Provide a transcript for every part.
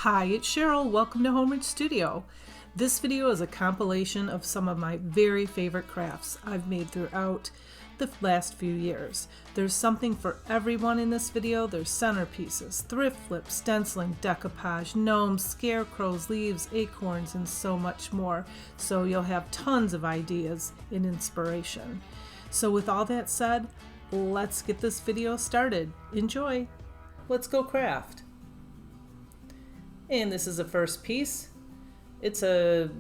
Hi, it's Cheryl. Welcome to Homebridge Studio. This video is a compilation of some of my very favorite crafts I've made throughout the last few years. There's something for everyone in this video. There's centerpieces, thrift flips, stenciling, decoupage, gnomes, scarecrows, leaves, acorns, and so much more. So you'll have tons of ideas and inspiration. So with all that said, let's get this video started. Enjoy. Let's go craft. And this is the first piece. It's a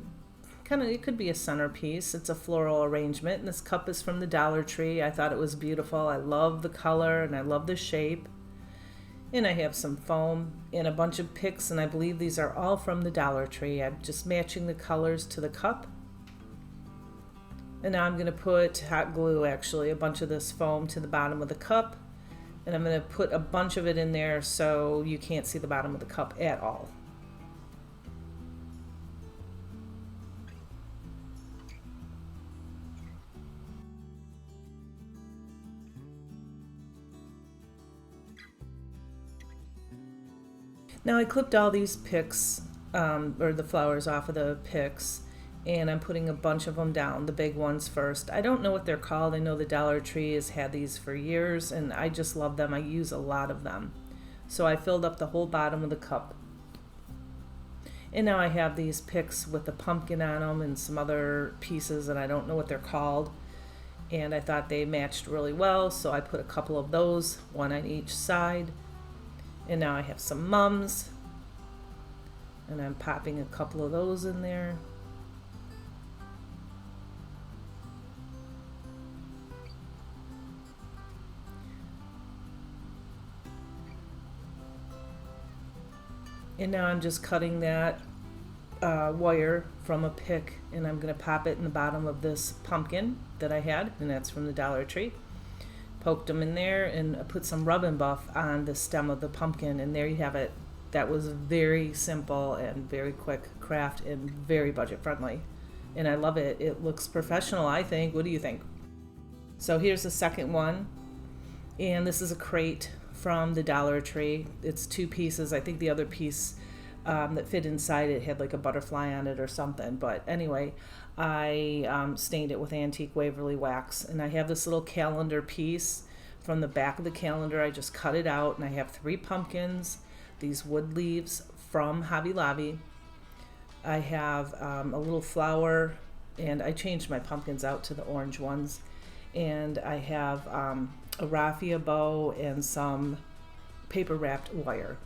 it could be a centerpiece. It's a floral arrangement, and this cup is from the Dollar Tree. I thought it was beautiful. I love the color and I love the shape. And I have some foam and a bunch of picks, and I believe these are all from the Dollar Tree. I'm just matching the colors to the cup. And now I'm going to put hot glue, actually, a bunch of this foam to the bottom of the cup. And I'm going to put a bunch of it in there so you can't see the bottom of the cup at all. Now I clipped all these picks, or the flowers off of the picks, and I'm putting a bunch of them down, the big ones first. I don't know what they're called. I know the Dollar Tree has had these for years, and I just love them. I use a lot of them. So I filled up the whole bottom of the cup. And now I have these picks with the pumpkin on them and some other pieces, and I don't know what they're called. And I thought they matched really well, so I put a couple of those, one on each side. And now I have some mums, and I'm popping a couple of those in there. And now I'm just cutting that wire from a pick, and I'm going to pop it in the bottom of this pumpkin that I had, and that's from the Dollar Tree. Poked them in there and put some rub and buff on the stem of the pumpkin, and there you have it. That was very simple and very quick craft and very budget friendly, and I love it. It looks professional, I think. What do you think? So here's the second one, and this is a crate from the Dollar Tree. It's two pieces. I think the other piece that fit inside it had like a butterfly on it or something, but anyway, I stained it with antique Waverly wax, and I have this little calendar piece from the back of the calendar. I just cut it out, and I have 3 pumpkins, these wood leaves from Hobby Lobby. I have a little flower, and I changed my pumpkins out to the orange ones, and I have a raffia bow and some paper wrapped wire.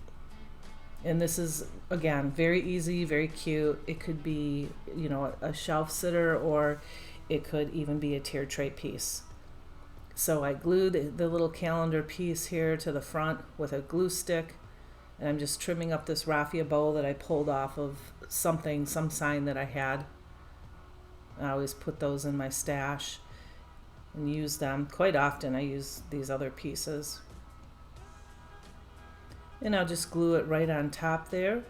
And this is, again, very easy, very cute. It could be, you know, a shelf sitter, or it could even be a tier tray piece. So I glued the little calendar piece here to the front with a glue stick, and I'm just trimming up this raffia bow that I pulled off of something, some sign that I had. I always put those in my stash and use them. Quite often I use these other pieces. And I'll just glue it right on top there.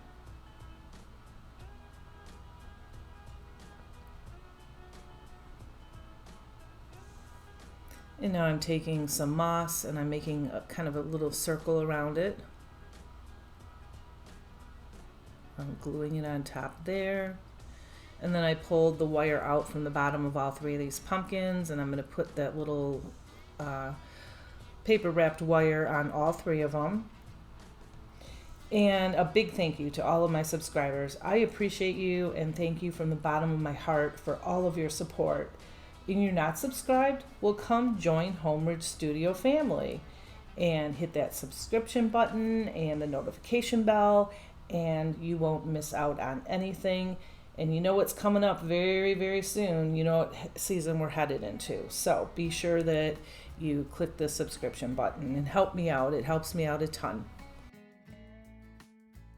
And now I'm taking some moss, and I'm making a kind of a little circle around it. I'm gluing it on top there. And then I pulled the wire out from the bottom of all 3 of these pumpkins, and I'm going to put that little paper wrapped wire on all 3 of them. And a big thank you to all of my subscribers. I appreciate you, and thank you from the bottom of my heart for all of your support. And you're not subscribed? Well, come join Homebridge Studio family and hit that subscription button and the notification bell, and you won't miss out on anything. And you know what's coming up very, very soon. You know what season we're headed into. So be sure that you click the subscription button and help me out. It helps me out a ton.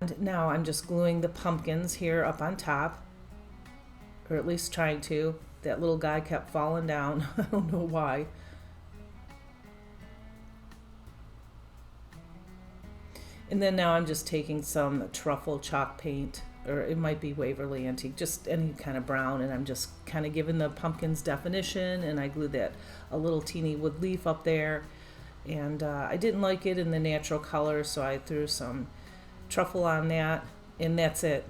And now I'm just gluing the pumpkins here up on top, or at least trying to. That little guy kept falling down. I don't know why. And then now I'm just taking some truffle chalk paint, or it might be Waverly Antique, just any kind of brown, and I'm just kind of giving the pumpkins definition, and I glued that a little teeny wood leaf up there, and I didn't like it in the natural color, so I threw some truffle on that, And that's it.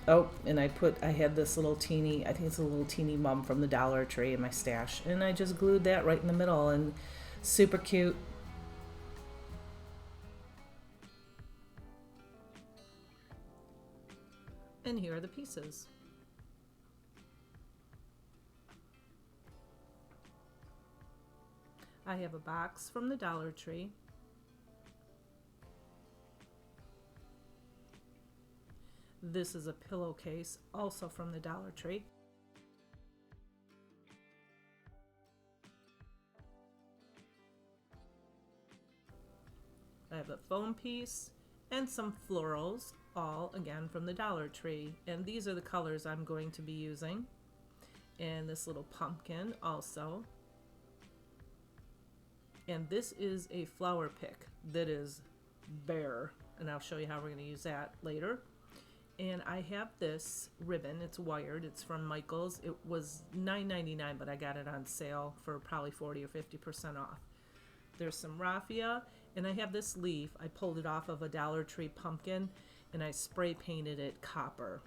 Oh, and I had this little teeny, I think it's a little teeny mum from the Dollar Tree in my stash. And I just glued that right in the middle, and super cute. And here are the pieces. I have a box from the Dollar Tree. This is a pillowcase, also from the Dollar Tree. I have a foam piece and some florals, all again from the Dollar Tree. And these are the colors I'm going to be using. And this little pumpkin also. And this is a flower pick that is bare, and I'll show you how we're going to use that later. And I have this ribbon, it's wired, it's from Michael's. It was $9.99, but I got it on sale for probably 40 or 50% off. There's some raffia, and I have this leaf. I pulled it off of a Dollar Tree pumpkin, and I spray painted it copper.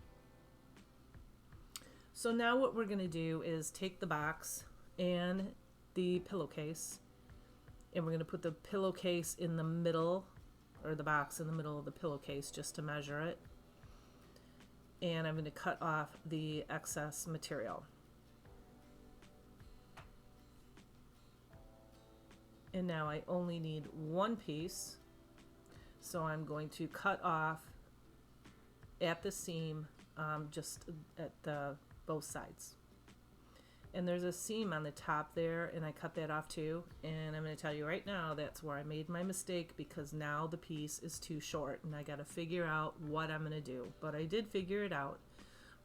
So now what we're going to do is take the box and the pillowcase, and we're going to put the pillowcase in the middle, or the box in the middle of the pillowcase, just to measure it. And I'm going to cut off the excess material. And now I only need one piece, so I'm going to cut off at the seam, just at both sides. And there's a seam on the top there, and I cut that off too. And I'm going to tell you right now, that's where I made my mistake, because now the piece is too short and I got to figure out what I'm going to do. But I did figure it out,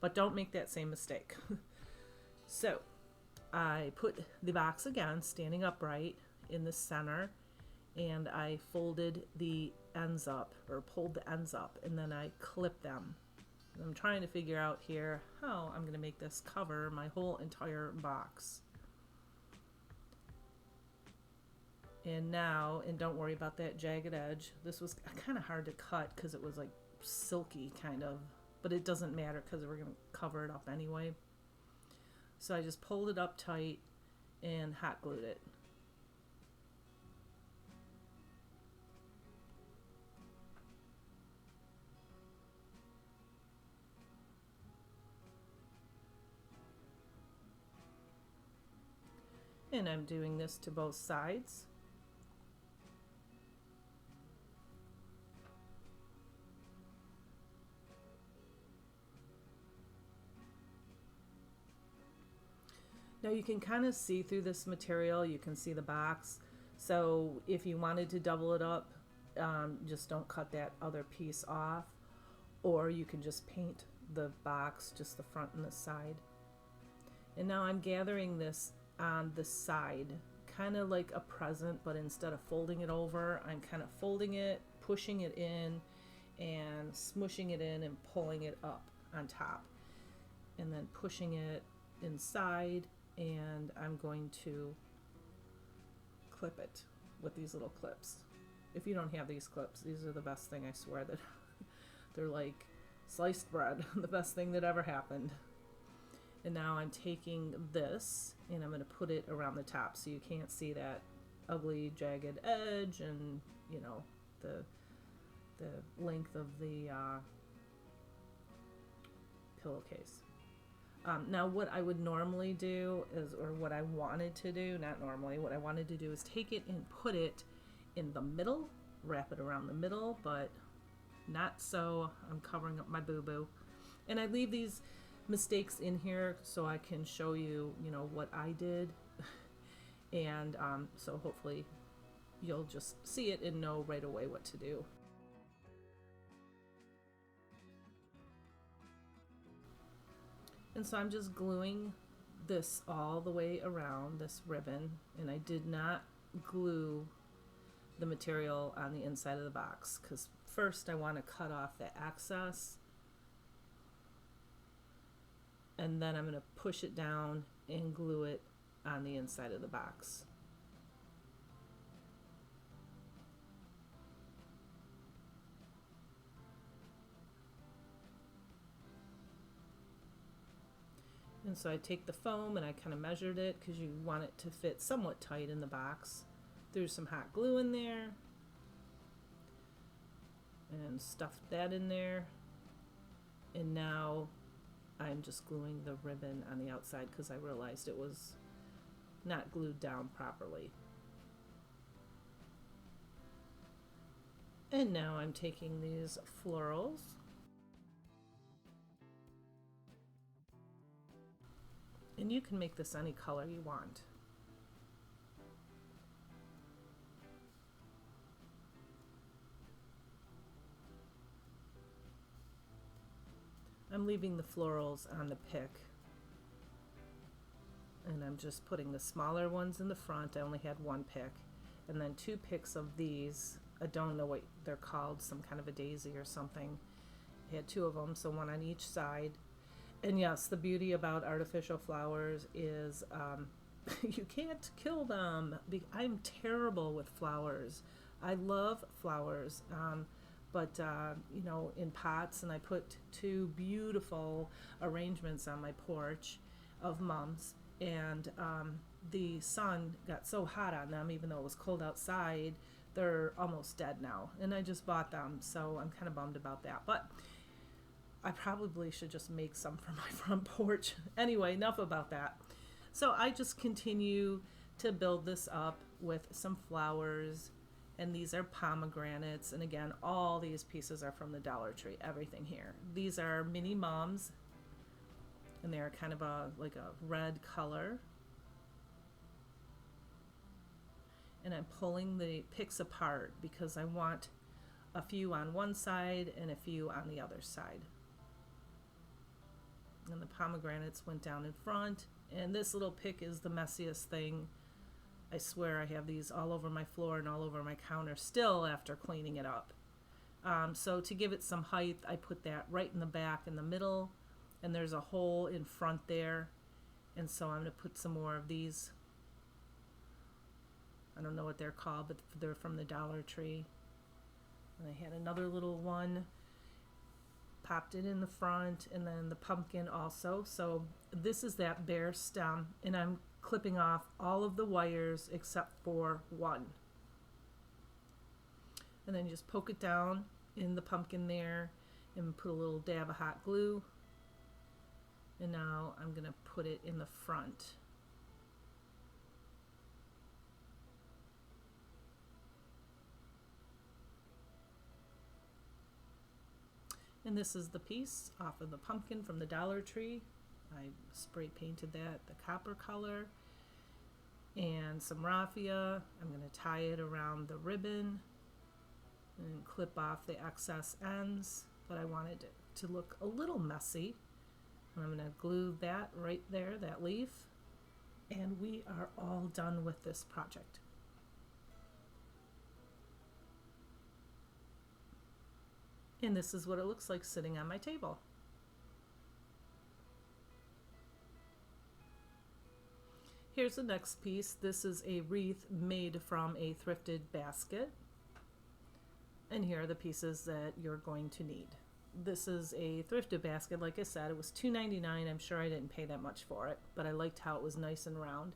but don't make that same mistake. So I put the box again standing upright in the center, and I folded the ends up, or pulled the ends up, and then I clipped them. I'm trying to figure out here how I'm going to make this cover my whole entire box. And now, and don't worry about that jagged edge. This was kind of hard to cut because it was like silky kind of, but it doesn't matter because we're going to cover it up anyway. So I just pulled it up tight and hot glued it. And I'm doing this to both sides. Now you can kind of see through this material, you can see the box. So if you wanted to double it up, just don't cut that other piece off, or you can just paint the box, just the front and the side. And now I'm gathering this on the side, kind of like a present, but instead of folding it over, I'm kind of folding it, pushing it in, and smushing it in and pulling it up on top, and then pushing it inside, and I'm going to clip it with these little clips. If you don't have these clips, these are the best thing, I swear, that they're like sliced bread, the best thing that ever happened. And now I'm taking this and I'm going to put it around the top so you can't see that ugly jagged edge and, you know, the length of the pillowcase. Now what I would normally do is, or what I wanted to do, not normally, what I wanted to do is take it and put it in the middle, wrap it around the middle, but not so. I'm covering up my boo-boo. And I leave these mistakes in here so I can show you, you know, what I did. And so hopefully you'll just see it and know right away what to do. And so I'm just gluing this all the way around this ribbon, and I did not glue the material on the inside of the box because first I want to cut off the excess, and then I'm going to push it down and glue it on the inside of the box. And so I take the foam and I kind of measured it because you want it to fit somewhat tight in the box. Threw some hot glue in there and stuffed that in there. And now I'm just gluing the ribbon on the outside because I realized it was not glued down properly. And now I'm taking these florals and you can make this any color you want. I'm leaving the florals on the pick and I'm just putting the smaller ones in the front. I only had one pick and then two picks of these. I don't know what they're called, some kind of a daisy or something. I had two of them, so one on each side. And yes, the beauty about artificial flowers is you can't kill them. I'm terrible with flowers. I love flowers. But you know, in pots, and I put two beautiful arrangements on my porch of mums, and the sun got so hot on them, even though it was cold outside, they're almost dead now, and I just bought them, so I'm kind of bummed about that, but I probably should just make some for my front porch. Anyway, enough about that. So I just continue to build this up with some flowers. And these are pomegranates. And again, all these pieces are from the Dollar Tree, everything here. These are mini mums. And they're kind of like a red color. And I'm pulling the picks apart because I want a few on one side and a few on the other side. And the pomegranates went down in front. And this little pick is the messiest thing. I swear I have these all over my floor and all over my counter still after cleaning it up. So to give it some height, I put that right in the back in the middle, and there's a hole in front there. And so I'm going to put some more of these. I don't know what they're called, but they're from the Dollar Tree. And I had another little one, popped it in the front, and then the pumpkin also. So this is that bare stem, and I'm clipping off all of the wires except for one. And then you just poke it down in the pumpkin there and put a little dab of hot glue. And now I'm going to put it in the front. And this is the piece off of the pumpkin from the Dollar Tree. I spray painted that the copper color, and some raffia. I'm going to tie it around the ribbon and clip off the excess ends, but I wanted it to look a little messy. And I'm going to glue that right there, that leaf, and we are all done with this project. And this is what it looks like sitting on my table. Here's the next piece. This is a wreath made from a thrifted basket. And here are the pieces that you're going to need. This is a thrifted basket. Like I said, it was $2.99. I'm sure I didn't pay that much for it, but I liked how it was nice and round.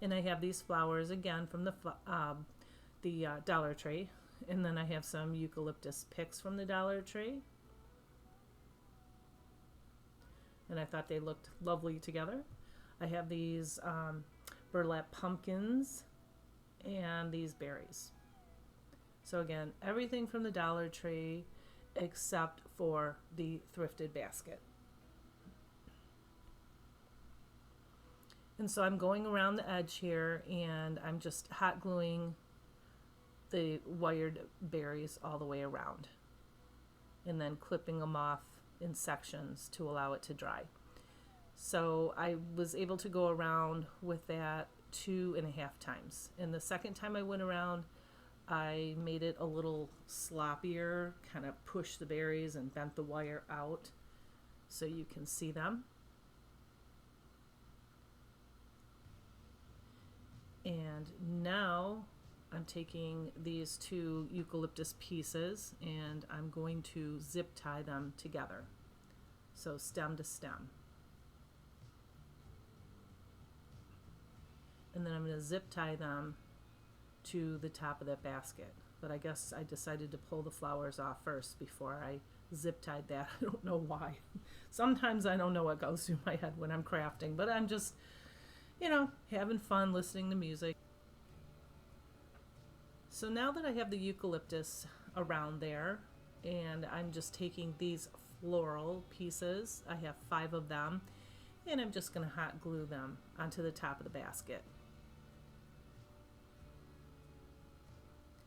And I have these flowers again from the Dollar Tree. And then I have some eucalyptus picks from the Dollar Tree. And I thought they looked lovely together. I have these burlap pumpkins and these berries. So again, everything from the Dollar Tree except for the thrifted basket. And so I'm going around the edge here and I'm just hot gluing the wired berries all the way around and then clipping them off in sections to allow it to dry. So I was able to go around with that 2.5 times. And the second time I went around, I made it a little sloppier, kind of pushed the berries and bent the wire out so you can see them. And now I'm taking these two eucalyptus pieces and I'm going to zip tie them together. So stem to stem. And then I'm going to zip tie them to the top of that basket. But I guess I decided to pull the flowers off first before I zip tied that. I don't know why. Sometimes I don't know what goes through my head when I'm crafting, but I'm just, having fun listening to music. So now that I have the eucalyptus around there, and I'm just taking these floral pieces, I have 5 of them, and I'm just going to hot glue them onto the top of the basket.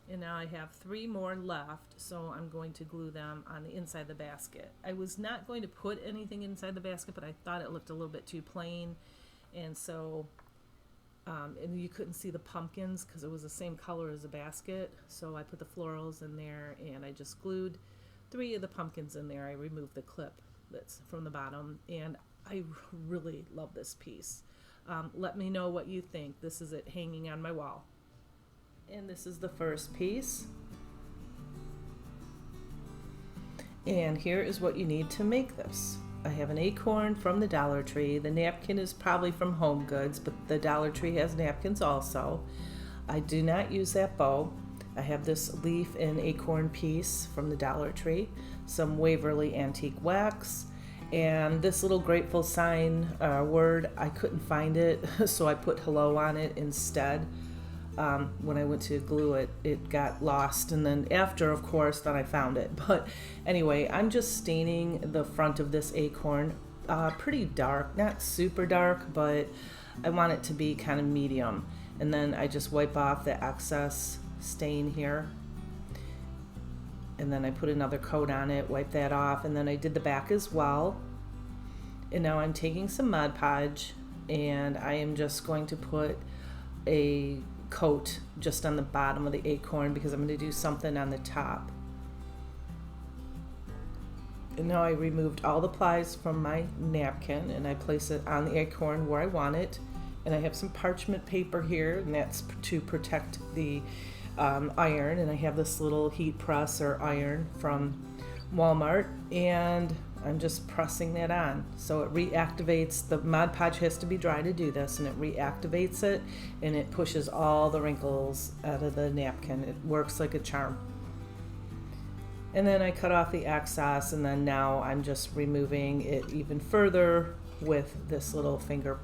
And now I have 3 more left, so I'm going to glue them on the inside of the basket. I was not going to put anything inside the basket, but I thought it looked a little bit too plain, and so and you couldn't see the pumpkins because it was the same color as the basket, so I put the florals in there, and I just glued 3 of the pumpkins in there. I removed the clip that's from the bottom, and I really love this piece. Let me know what you think. This is it hanging on my wall. And this is the first piece. And here is what you need to make this. I have an acorn from the Dollar Tree. The napkin is probably from Home Goods, but the Dollar Tree has napkins also. I do not use that bow. I have this leaf and acorn piece from the Dollar Tree, some Waverly antique wax, and this little grateful sign word, I couldn't find it, so I put hello on it instead. When I went to glue it, it got lost, and then after, of course, then I found it. But anyway, I'm just staining the front of this acorn pretty dark, not super dark, but I want it to be kind of medium. And then I just wipe off the excess stain here, and then I put another coat on it, wipe that off, and then I did the back as well. And now I'm taking some Mod Podge, and I am just going to put a coat just on the bottom of the acorn because I'm going to do something on the top. And now I removed all the plies from my napkin, and I place it on the acorn where I want it. And I have some parchment paper here, and that's to protect the iron. And I have this little heat press or iron from Walmart, and I'm just pressing that on. So it reactivates, the Mod Podge has to be dry to do this, and it reactivates it, and it pushes all the wrinkles out of the napkin. It works like a charm. And then I cut off the excess, and then now I'm just removing it even further with this little finger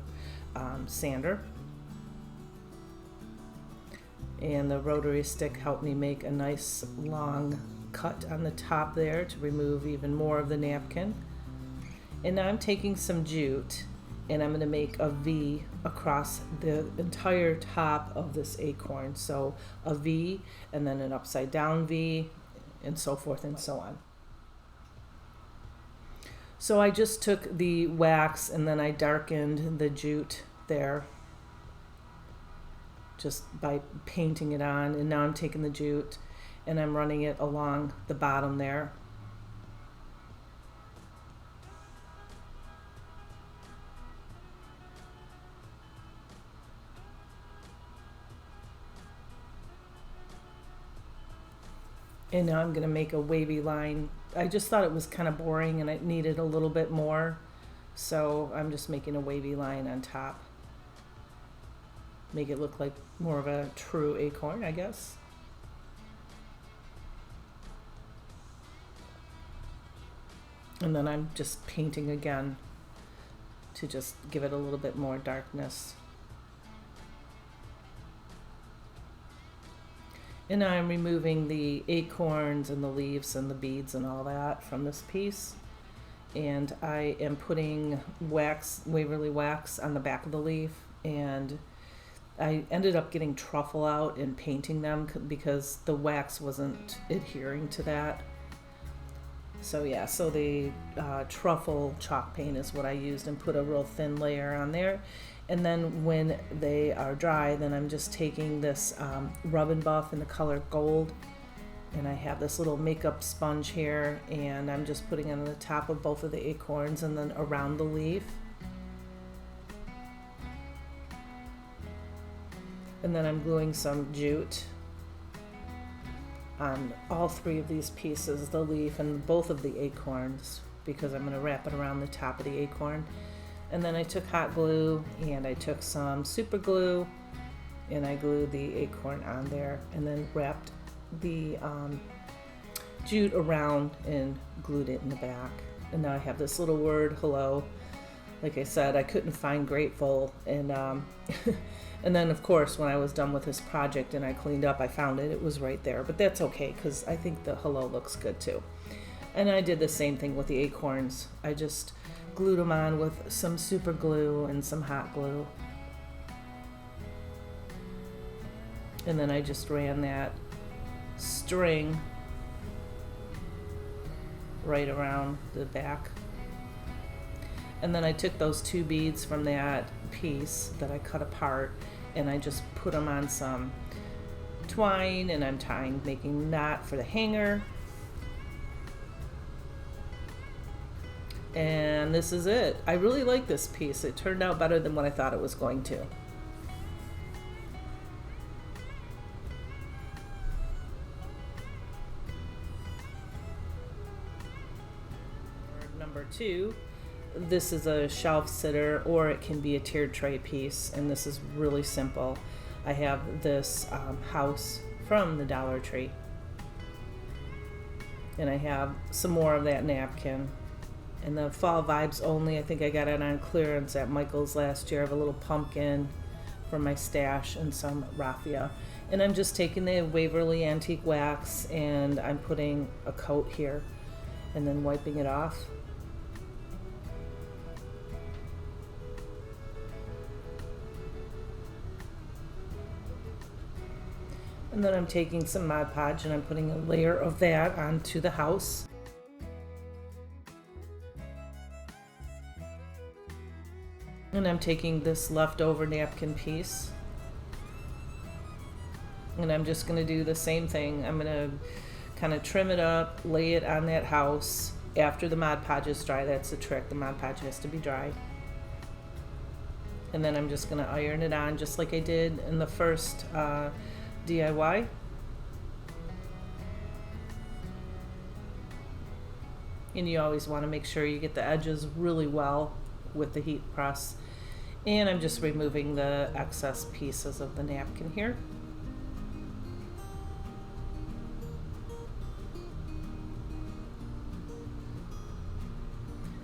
sander. And the rotary stick helped me make a nice long cut on the top there to remove even more of the napkin. And now I'm taking some jute, and I'm going to make a V across the entire top of this acorn. So a V, and then an upside down V, and so forth and so on. So I just took the wax, and then I darkened the jute there just by painting it on. And now I'm taking the jute and I'm running it along the bottom there. And now I'm going to make a wavy line. I just thought it was kind of boring and it needed a little bit more, so I'm just making a wavy line on top. Make it look like more of a true acorn, I guess. And then I'm just painting again to just give it a little bit more darkness. And now I'm removing the acorns and the leaves and the beads and all that from this piece. And I am putting wax, Waverly wax, on the back of the leaf. And I ended up getting truffle out and painting them because the wax wasn't adhering to that. So yeah, so the truffle chalk paint is what I used and put a real thin layer on there. And then when they are dry, then I'm just taking this Rub and Buff in the color gold, and I have this little makeup sponge here, and I'm just putting it on the top of both of the acorns and then around the leaf. And then I'm gluing some jute on all 3 of these pieces, the leaf and both of the acorns, because I'm going to wrap it around the top of the acorn. And then I took hot glue and I took some super glue and I glued the acorn on there and then wrapped the jute around and glued it in the back. And now I have this little word, hello. Like I said, I couldn't find grateful, and and then of course when I was done with this project and I cleaned up, I found it. It was right there, but that's okay because I think the hello looks good too. And I did the same thing with the acorns. I just glued them on with some super glue and some hot glue. And then I just ran that string right around the back. And then I took those 2 beads from that piece that I cut apart and I just put them on some twine, and I'm making a knot for the hanger. And this is it. I really like this piece. It turned out better than what I thought it was going to. Number 2. This is a shelf sitter, or it can be a tiered tray piece, and this is really simple. I have this house from the Dollar Tree, and I have some more of that napkin. And the fall vibes only, I think I got it on clearance at Michael's last year. I have a little pumpkin from my stash and some raffia. And I'm just taking the Waverly Antique Wax and I'm putting a coat here and then wiping it off. And then I'm taking some Mod Podge and I'm putting a layer of that onto the house. And I'm taking this leftover napkin piece and I'm just going to do the same thing. I'm going to kind of trim it up, lay it on that house after the Mod Podge is dry. That's the trick. The Mod Podge has to be dry. And then I'm just going to iron it on just like I did in the first DIY. And you always want to make sure you get the edges really well with the heat press. And I'm just removing the excess pieces of the napkin here.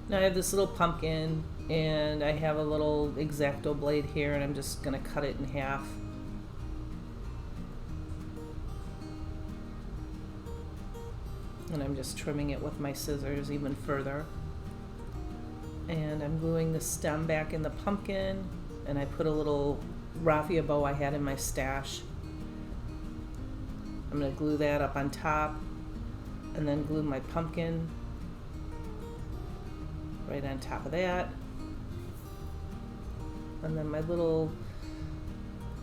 Now I have this little pumpkin and I have a little X-Acto blade here, and I'm just going to cut it in half. And I'm just trimming it with my scissors even further. And I'm gluing the stem back in the pumpkin, and I put a little raffia bow I had in my stash. I'm going to glue that up on top and then glue my pumpkin right on top of that. And then my little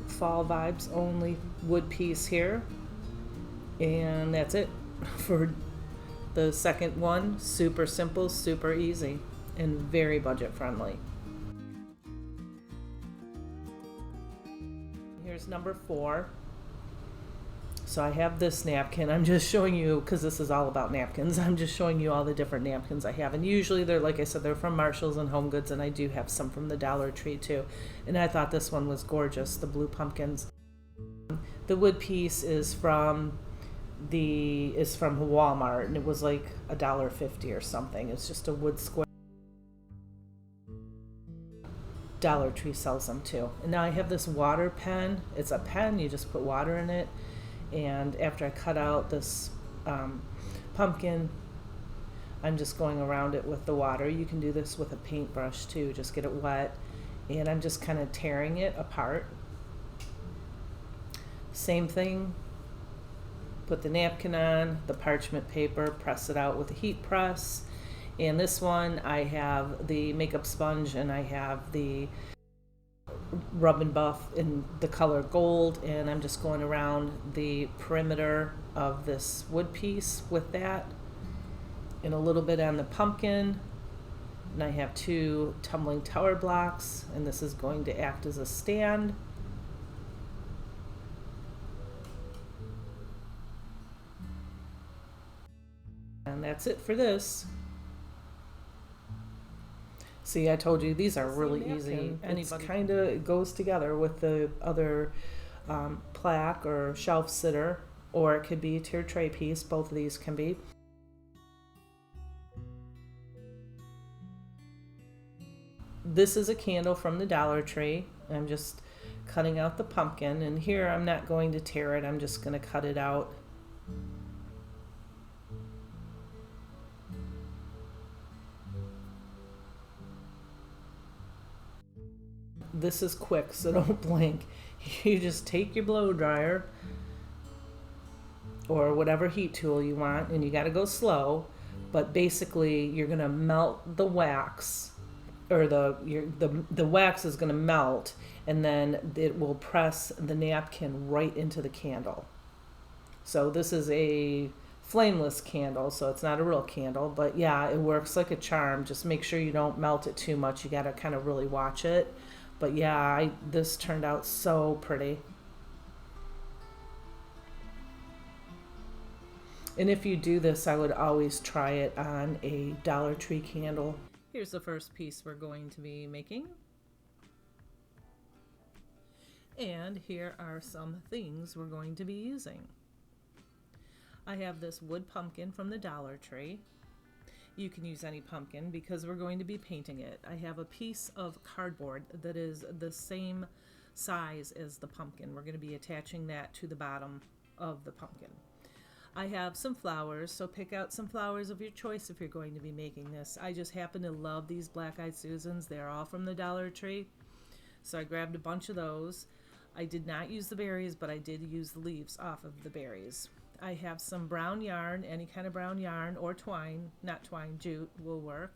fall vibes only wood piece here. And that's it for the second one. Super simple, super easy, and very budget friendly. Here's number 4. So I have this napkin. I'm just showing you, because this is all about napkins, I'm just showing you all the different napkins I have. And usually they're, like I said, they're from Marshall's and Home Goods, and I do have some from the Dollar Tree too. And I thought this one was gorgeous, the blue pumpkins. The wood piece is from Walmart, and it was like $1.50 or something. It's just a wood square. Dollar Tree sells them too. And now I have this water pen. It's a pen, you just put water in it. And after I cut out this pumpkin, I'm just going around it with the water. You can do this with a paintbrush too, just get it wet. And I'm just kind of tearing it apart. Same thing, put the napkin on, the parchment paper, press it out with a heat press. And this one, I have the makeup sponge and I have the rub and buff in the color gold, and I'm just going around the perimeter of this wood piece with that, and a little bit on the pumpkin. And I have 2 tumbling tower blocks, and this is going to act as a stand. And that's it for this. See, I told you these are really easy. And it kind of goes together with the other plaque or shelf sitter, or it could be a tier tray piece. Both of these can be. This is a candle from the Dollar Tree. I'm just cutting out the pumpkin, and here I'm not going to tear it, I'm just going to cut it out. This is quick, so don't blink. You just take your blow dryer or whatever heat tool you want, and you got to go slow, but basically you're going to melt the wax, or the wax is going to melt, and then it will press the napkin right into the candle. So this is a flameless candle, so it's not a real candle, but yeah, it works like a charm. Just make sure you don't melt it too much. You got to kind of really watch it. But yeah, this turned out so pretty. And if you do this, I would always try it on a Dollar Tree candle. Here's the first piece we're going to be making. And here are some things we're going to be using. I have this wood pumpkin from the Dollar Tree. You can use any pumpkin because we're going to be painting it. I have a piece of cardboard that is the same size as the pumpkin. We're going to be attaching that to the bottom of the pumpkin. I have some flowers, so pick out some flowers of your choice if you're going to be making this. I just happen to love these black-eyed Susans. They're all from the Dollar Tree, so I grabbed a bunch of those. I did not use the berries, but I did use the leaves off of the berries. I have some brown yarn, any kind of brown yarn, or twine, not twine, jute will work.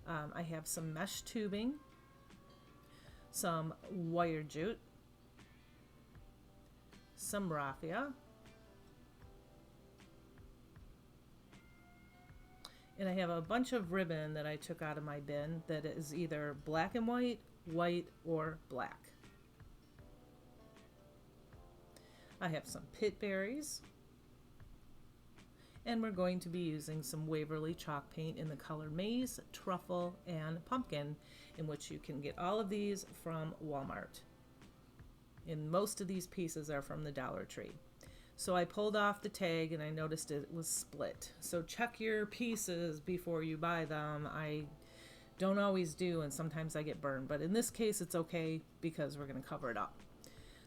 I have some mesh tubing, some wire jute, some raffia, and I have a bunch of ribbon that I took out of my bin that is either black and white, or black. I have some pit berries. And we're going to be using some Waverly chalk paint in the color maize, truffle, and pumpkin, in which you can get all of these from Walmart. And most of these pieces are from the Dollar Tree. So I pulled off the tag and I noticed it was split. So check your pieces before you buy them. I don't always do, and sometimes I get burned, but in this case it's okay because we're going to cover it up.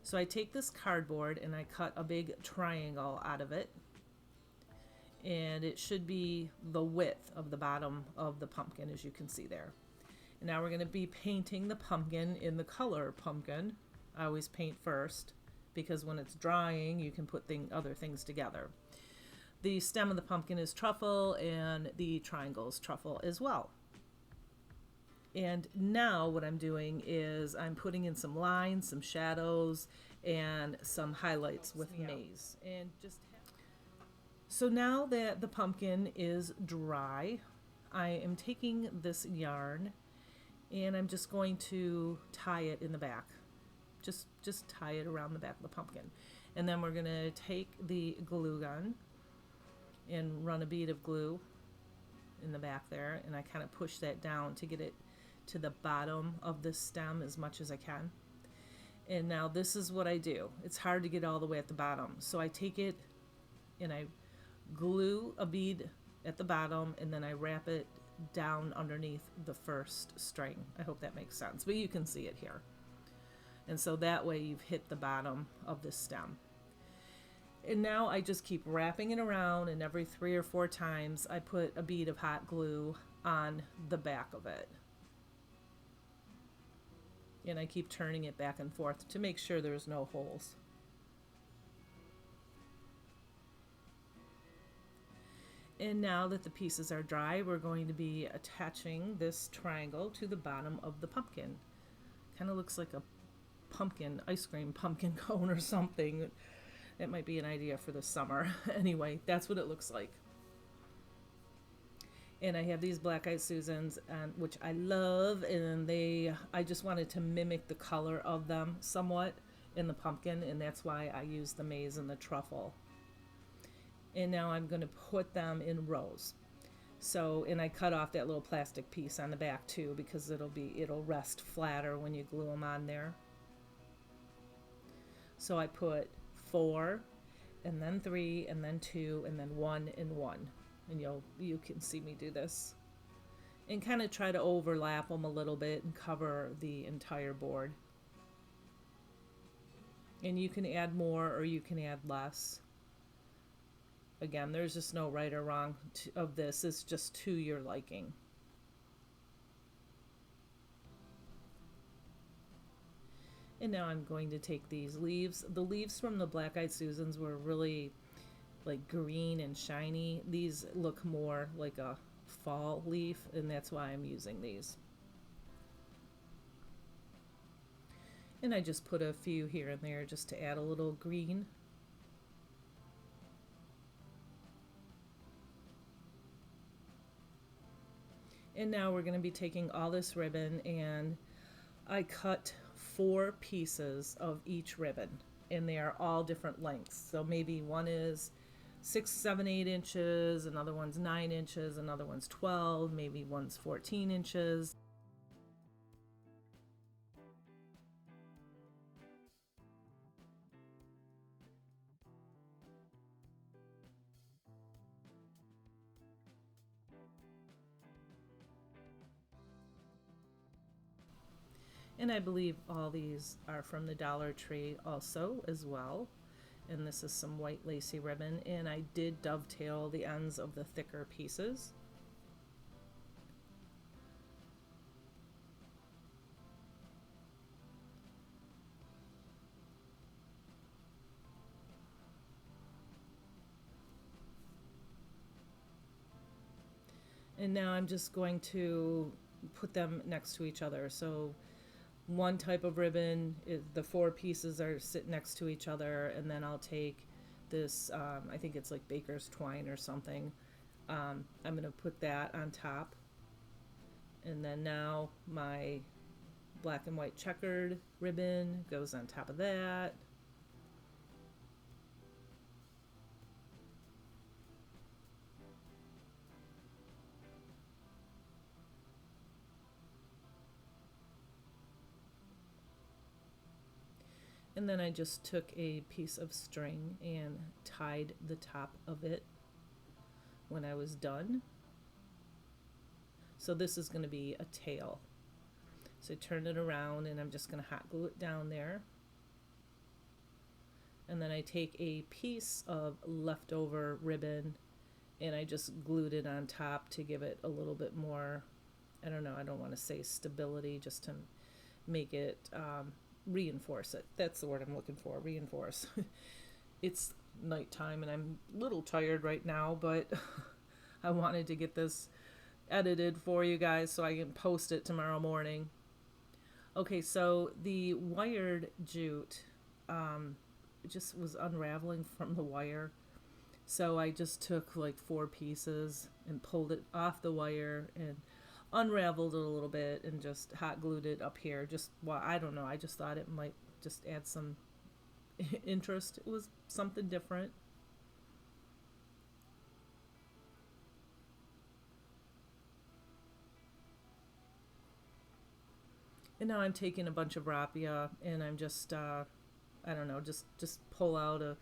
So I take this cardboard and I cut a big triangle out of it. And it should be the width of the bottom of the pumpkin, as you can see there. And now we're going to be painting the pumpkin in the color pumpkin. I always paint first because when it's drying you can put other things together. The stem of the pumpkin is truffle and the triangle is truffle as well. And now what I'm doing is I'm putting in some lines, some shadows, and some highlights with maize. And so now that the pumpkin is dry, I am taking this yarn and I'm just going to tie it in the back. Just tie it around the back of the pumpkin. And then we're going to take the glue gun and run a bead of glue in the back there, and I kind of push that down to get it to the bottom of the stem as much as I can. And now this is what I do. It's hard to get all the way at the bottom. So I take it and I glue a bead at the bottom, and then I wrap it down underneath the first string. I hope that makes sense, but you can see it here. And so that way you've hit the bottom of the stem. And now I just keep wrapping it around, and every 3 or 4 times I put a bead of hot glue on the back of it. And I keep turning it back and forth to make sure there's no holes. And now that the pieces are dry, we're going to be attaching this triangle to the bottom of the pumpkin. Kind of looks like a pumpkin, ice cream pumpkin cone or something. That might be an idea for the summer. Anyway, that's what it looks like. And I have these black-eyed Susans, which I love, and I just wanted to mimic the color of them somewhat in the pumpkin, and that's why I use the maize and the truffle. And now I'm going to put them in rows. So, and I cut off that little plastic piece on the back too, because it'll rest flatter when you glue them on there. So I put 4 and then 3 and then 2 and then 1 and 1. And you can see me do this. And kind of try to overlap them a little bit and cover the entire board. And you can add more or you can add less. Again, there's just no right or wrong of this. It's just to your liking. And now I'm going to take these leaves. The leaves from the Black-Eyed Susans were really like green and shiny. These look more like a fall leaf, and that's why I'm using these. And I just put a few here and there just to add a little green. And now we're going to be taking all this ribbon, and I cut 4 pieces of each ribbon, and they are all different lengths. So maybe one is 6, 7, 8 inches, another one's 9 inches, another one's 12, maybe one's 14 inches. And I believe all these are from the Dollar Tree also as well. And this is some white lacy ribbon, and I did dovetail the ends of the thicker pieces. And now I'm just going to put them next to each other. So one type of ribbon, the 4 pieces are sit next to each other, and then I'll take this, I think it's like baker's twine or something. I'm going to put that on top. And then now my black and white checkered ribbon goes on top of that. And then I just took a piece of string and tied the top of it when I was done. So this is going to be a tail. So I turn it around, and I'm just going to hot glue it down there. And then I take a piece of leftover ribbon and I just glued it on top to give it a little bit more, I don't know, I don't want to say stability, just to make it reinforce it. That's the word I'm looking for, reinforce. It's nighttime and I'm a little tired right now, but I wanted to get this edited for you guys so I can post it tomorrow morning. Okay, so the wired jute just was unraveling from the wire. So I just took like 4 pieces and pulled it off the wire and unraveled it a little bit and just hot glued it up here. Just, well, I don't know, I just thought it might just add some interest. It was something different. And now I'm taking a bunch of raffia and I'm just, I don't know, just pull out a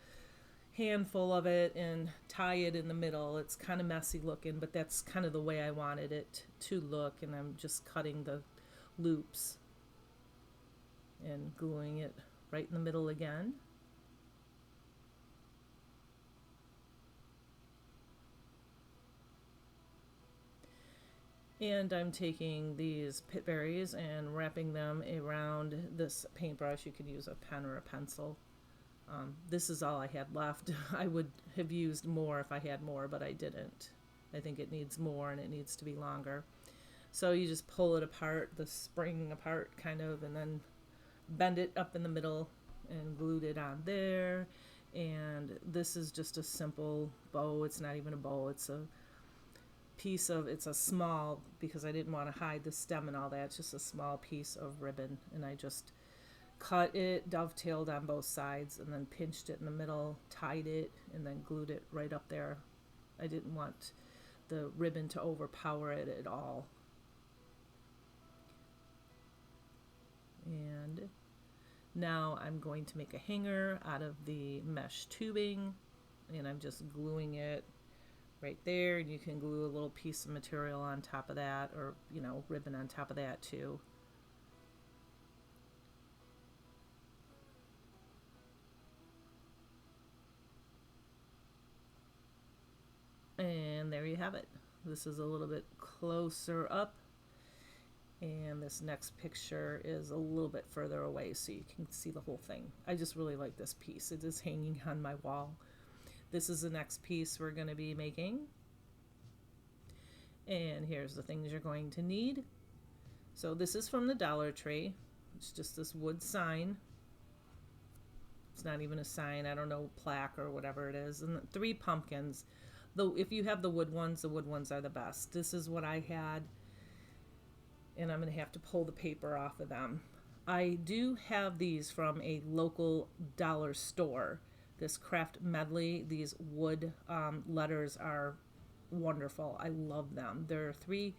handful of it and tie it in the middle. It's kind of messy looking, but that's kind of the way I wanted it to look. And I'm just cutting the loops and gluing it right in the middle again. And I'm taking these pit berries and wrapping them around this paintbrush. You could use a pen or a pencil. This is all I had left. I would have used more if I had more, but I didn't. I think it needs more and it needs to be longer. So you just pull it apart, the spring apart kind of, and then bend it up in the middle and glued it on there. And this is just a simple bow. It's not even a bow. It's a piece of, it's a small, because I didn't want to hide the stem and all that. It's just a small piece of ribbon. And I just cut it, dovetailed on both sides, and then pinched it in the middle, tied it, and then glued it right up there. I didn't want the ribbon to overpower it at all. And Now I'm going to make a hanger out of the mesh tubing, and I'm just gluing it right there. And you can glue a little piece of material on top of that, or ribbon on top of that too. And there you have it. This is a little bit closer up, and this next picture is a little bit further away so you can see the whole thing. I just really like this piece. It is hanging on my wall. This is the next piece we're going to be making. And here's the things you're going to need. So this is from the Dollar Tree. It's just this wood sign. It's not even a sign, I don't know, plaque or whatever it is. And 3 pumpkins. Though if you have the wood ones are the best. This is what I had, and I'm going to have to pull the paper off of them. I do have these from a local dollar store. This craft medley, these wood letters are wonderful. I love them. They're 3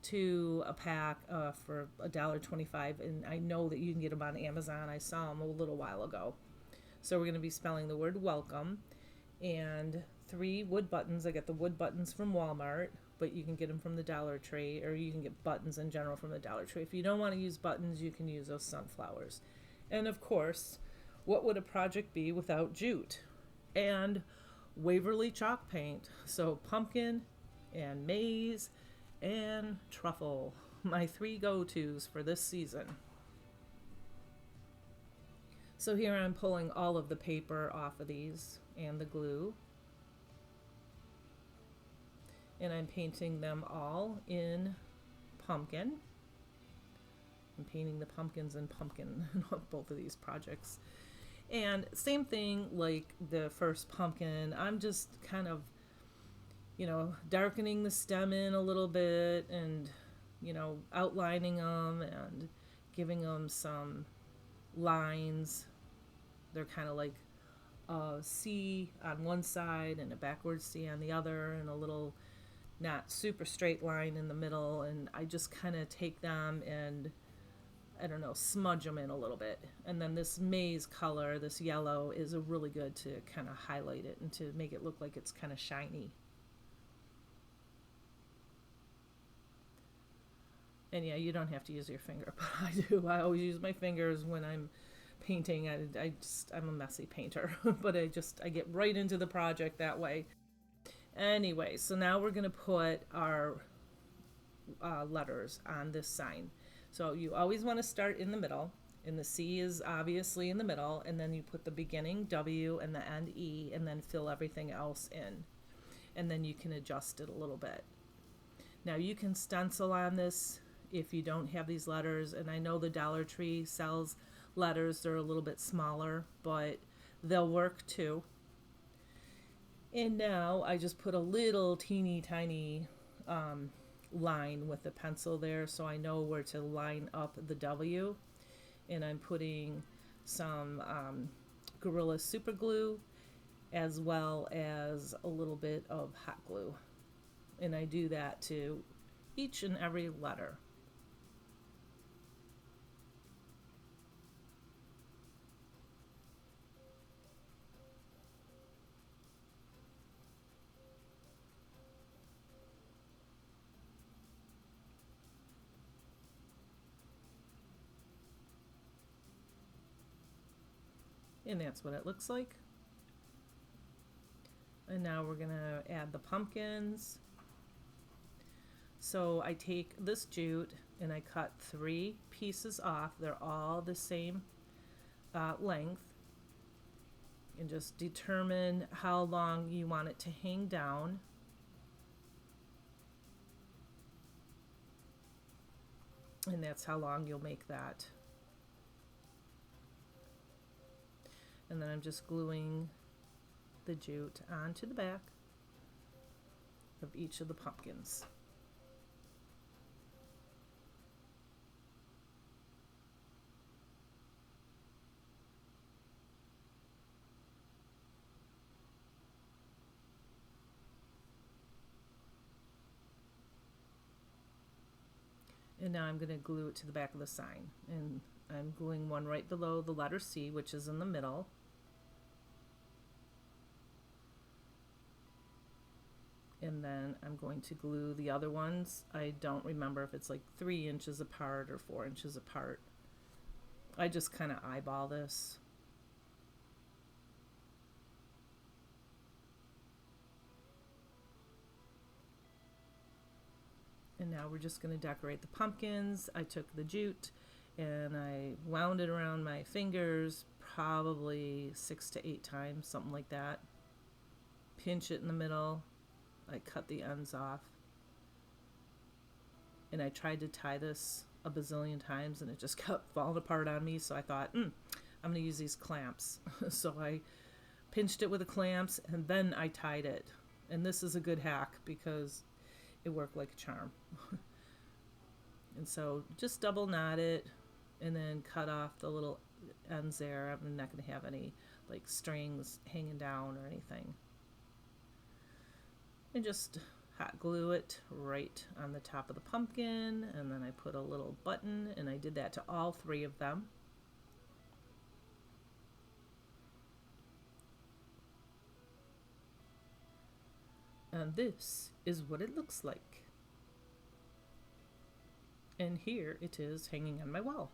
to a pack for $1.25, and I know that you can get them on Amazon. I saw them a little while ago. So we're going to be spelling the word welcome, and 3 wood buttons. I got the wood buttons from Walmart, but you can get them from the Dollar Tree, or you can get buttons in general from the Dollar Tree. If you don't want to use buttons, you can use those sunflowers. And of course, what would a project be without jute? And Waverly chalk paint. So pumpkin and maize and truffle. My 3 go-tos for this season. So here I'm pulling all of the paper off of these and the glue. And I'm painting them all in pumpkin. I'm painting the pumpkins in pumpkin in both of these projects. And same thing like the first pumpkin, I'm just kind of, darkening the stem in a little bit and, outlining them and giving them some lines. They're kind of like a C on one side and a backwards C on the other, and a little not super straight line in the middle. And I just kind of take them and, I don't know, smudge them in a little bit. And then this maize color, this yellow, is really good to kind of highlight it and to make it look like it's kind of shiny. And yeah, you don't have to use your finger, but I do. I always use my fingers when I'm painting. I'm a messy painter, but I get right into the project that way. Anyway, so now we're going to put our letters on this sign. So you always want to start in the middle, and the C is obviously in the middle, and then you put the beginning W and the end E, and then fill everything else in. And then you can adjust it a little bit. Now you can stencil on this if you don't have these letters, and I know the Dollar Tree sells letters. They're a little bit smaller, but they'll work too. And now I just put a little teeny tiny line with the pencil there, so I know where to line up the W. And I'm putting some Gorilla Super Glue, as well as a little bit of hot glue. And I do that to each and every letter. And that's what it looks like. And now we're gonna add the pumpkins. So I take this jute and I cut 3 pieces off. They're all the same length. And just determine how long you want it to hang down. And that's how long you'll make that. And then I'm just gluing the jute onto the back of each of the pumpkins. And now I'm going to glue it to the back of the sign. And I'm gluing one right below the letter C, which is in the middle. And then I'm going to glue the other ones. I don't remember if it's like 3 inches apart or 4 inches apart. I just kind of eyeball this. And now we're just going to decorate the pumpkins. I took the jute and I wound it around my fingers probably 6 to 8 times, something like that. Pinch it in the middle. I cut the ends off. And I tried to tie this a bazillion times and it just kept falling apart on me. So I thought, I'm going to use these clamps. So I pinched it with the clamps and then I tied it. And this is a good hack because it worked like a charm. And so just double knot it and then cut off the little ends there. I'm not going to have any like strings hanging down or anything. And just hot glue it right on the top of the pumpkin, and then I put a little button, and I did that to all 3 of them. And this is what it looks like. And here it is hanging on my wall.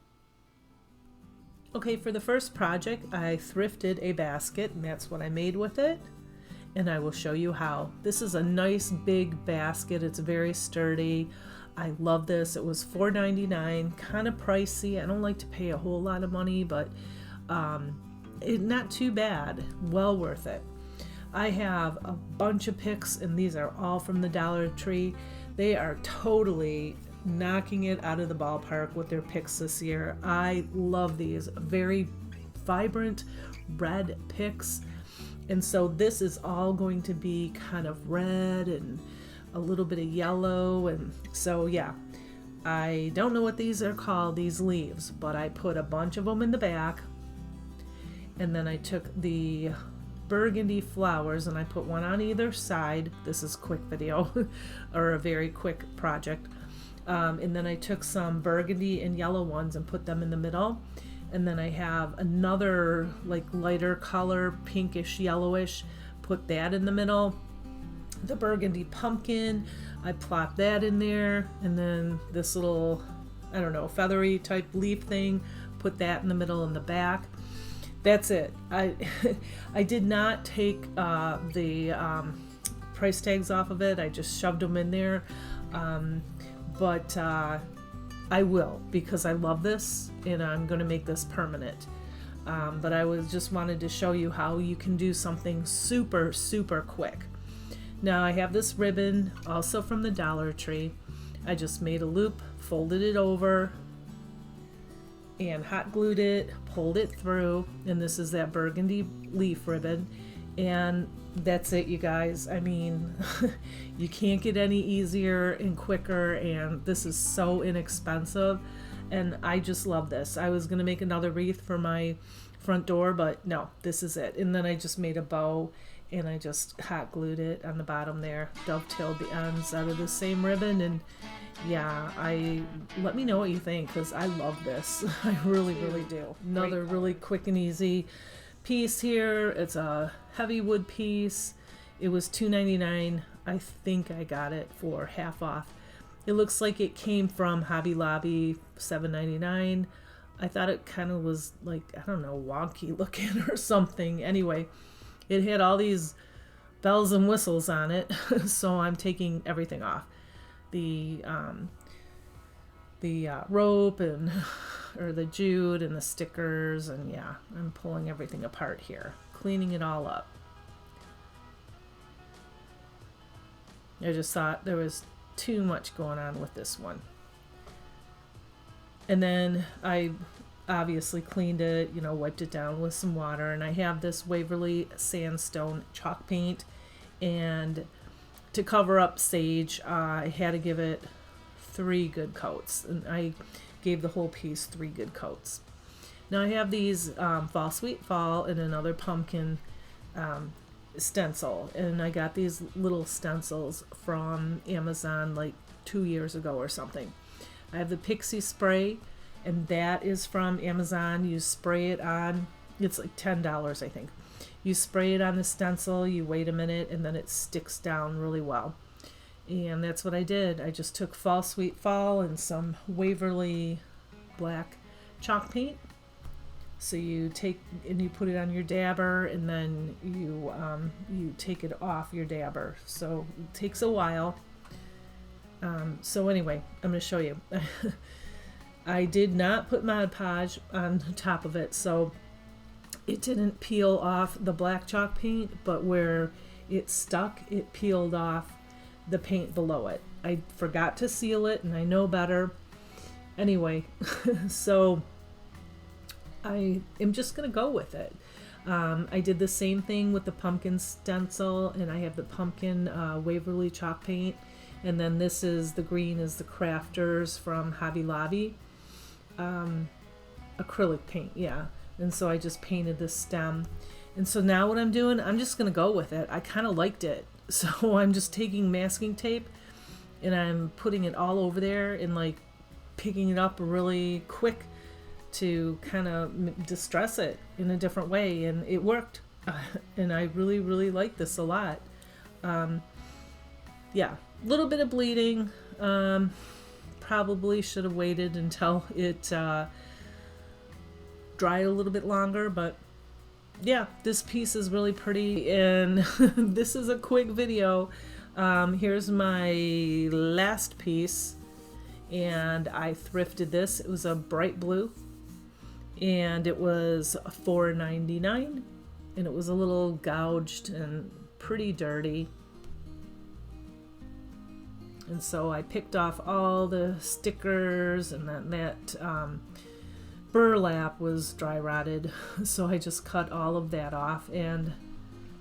Okay, for the first project, I thrifted a basket, and that's what I made with it. And I will show you how. This is a nice big basket. It's very sturdy. I love this. It was $4.99, kind of pricey. I don't like to pay a whole lot of money, but not too bad. Well worth it. I have a bunch of picks, and these are all from the Dollar Tree. They are totally knocking it out of the ballpark with their picks this year. I love these. Very vibrant red picks. And so this is all going to be kind of red and a little bit of yellow. And so, yeah, I don't know what these are called, these leaves, but I put a bunch of them in the back. And then I took the burgundy flowers and I put one on either side. This is a quick video or a very quick project. And then I took some burgundy and yellow ones and put them in the middle. And then I have another like lighter color, pinkish, yellowish, put that in the middle. The burgundy pumpkin, I plopped that in there. And then this little, I don't know, feathery type leaf thing, put that in the middle and the back. That's it. I did not take the price tags off of it. I just shoved them in there. But I will, because I love this and I'm going to make this permanent. But I just wanted to show you how you can do something super, super quick. Now I have this ribbon also from the Dollar Tree. I just made a loop, folded it over, and hot glued it, pulled it through, and this is that burgundy leaf ribbon. And that's it, you guys. I mean, you can't get any easier and quicker, and this is so inexpensive, and I just love this. I was gonna make another wreath for my front door, but no, this is it. And then I just made a bow, and I just hot glued it on the bottom there, dovetailed the ends out of the same ribbon, and yeah, let me know what you think, because I love this. I really, really do. Another really quick and easy piece here. It's a heavy wood piece. It was $2.99. I think I got it for half off. It looks like it came from Hobby Lobby, $7.99. I thought it kind of was like, I don't know, wonky looking or something. Anyway, it had all these bells and whistles on it, so I'm taking everything off. The rope and or the jute and the stickers, and yeah, I'm pulling everything apart here, cleaning it all up. I just thought there was too much going on with this one. And then I obviously cleaned it, wiped it down with some water, and I have this Waverly Sandstone chalk paint, and to cover up sage, I had to give it 3 good coats, and I gave the whole piece 3 good coats. Now I have these Fall Sweet Fall and another pumpkin stencil, and I got these little stencils from Amazon like 2 years ago or something. I have the pixie spray, and that is from Amazon. You spray it on, it's like $10, I think. You spray it on the stencil, you wait a minute, and then it sticks down really well. And that's what I did. I just took Fall Sweet Fall and some Waverly black chalk paint. So you take and you put it on your dabber, and then you take it off your dabber. So it takes a while. So anyway, I'm going to show you. I did not put Mod Podge on top of it, so it didn't peel off the black chalk paint, but where it stuck, it peeled off the paint below it. I forgot to seal it, and I know better. Anyway, so I am just going to go with it. I did the same thing with the pumpkin stencil, and I have the pumpkin Waverly chalk paint. And then this is the green is the Crafters from Hobby Lobby. Acrylic paint, yeah. And so I just painted this stem. And so now what I'm doing, I'm just going to go with it. I kind of liked it. So I'm just taking masking tape and I'm putting it all over there and like picking it up really quick to kind of distress it in a different way. And it worked. And I really, really like this a lot. Yeah, a little bit of bleeding. Probably should have waited until it dried a little bit longer, but yeah, this piece is really pretty, and this is a quick video. Here's my last piece, and I thrifted this. It was a bright blue, and it was $4.99, and it was a little gouged and pretty dirty. And so I picked off all the stickers, and then that burlap was dry rotted. So I just cut all of that off, and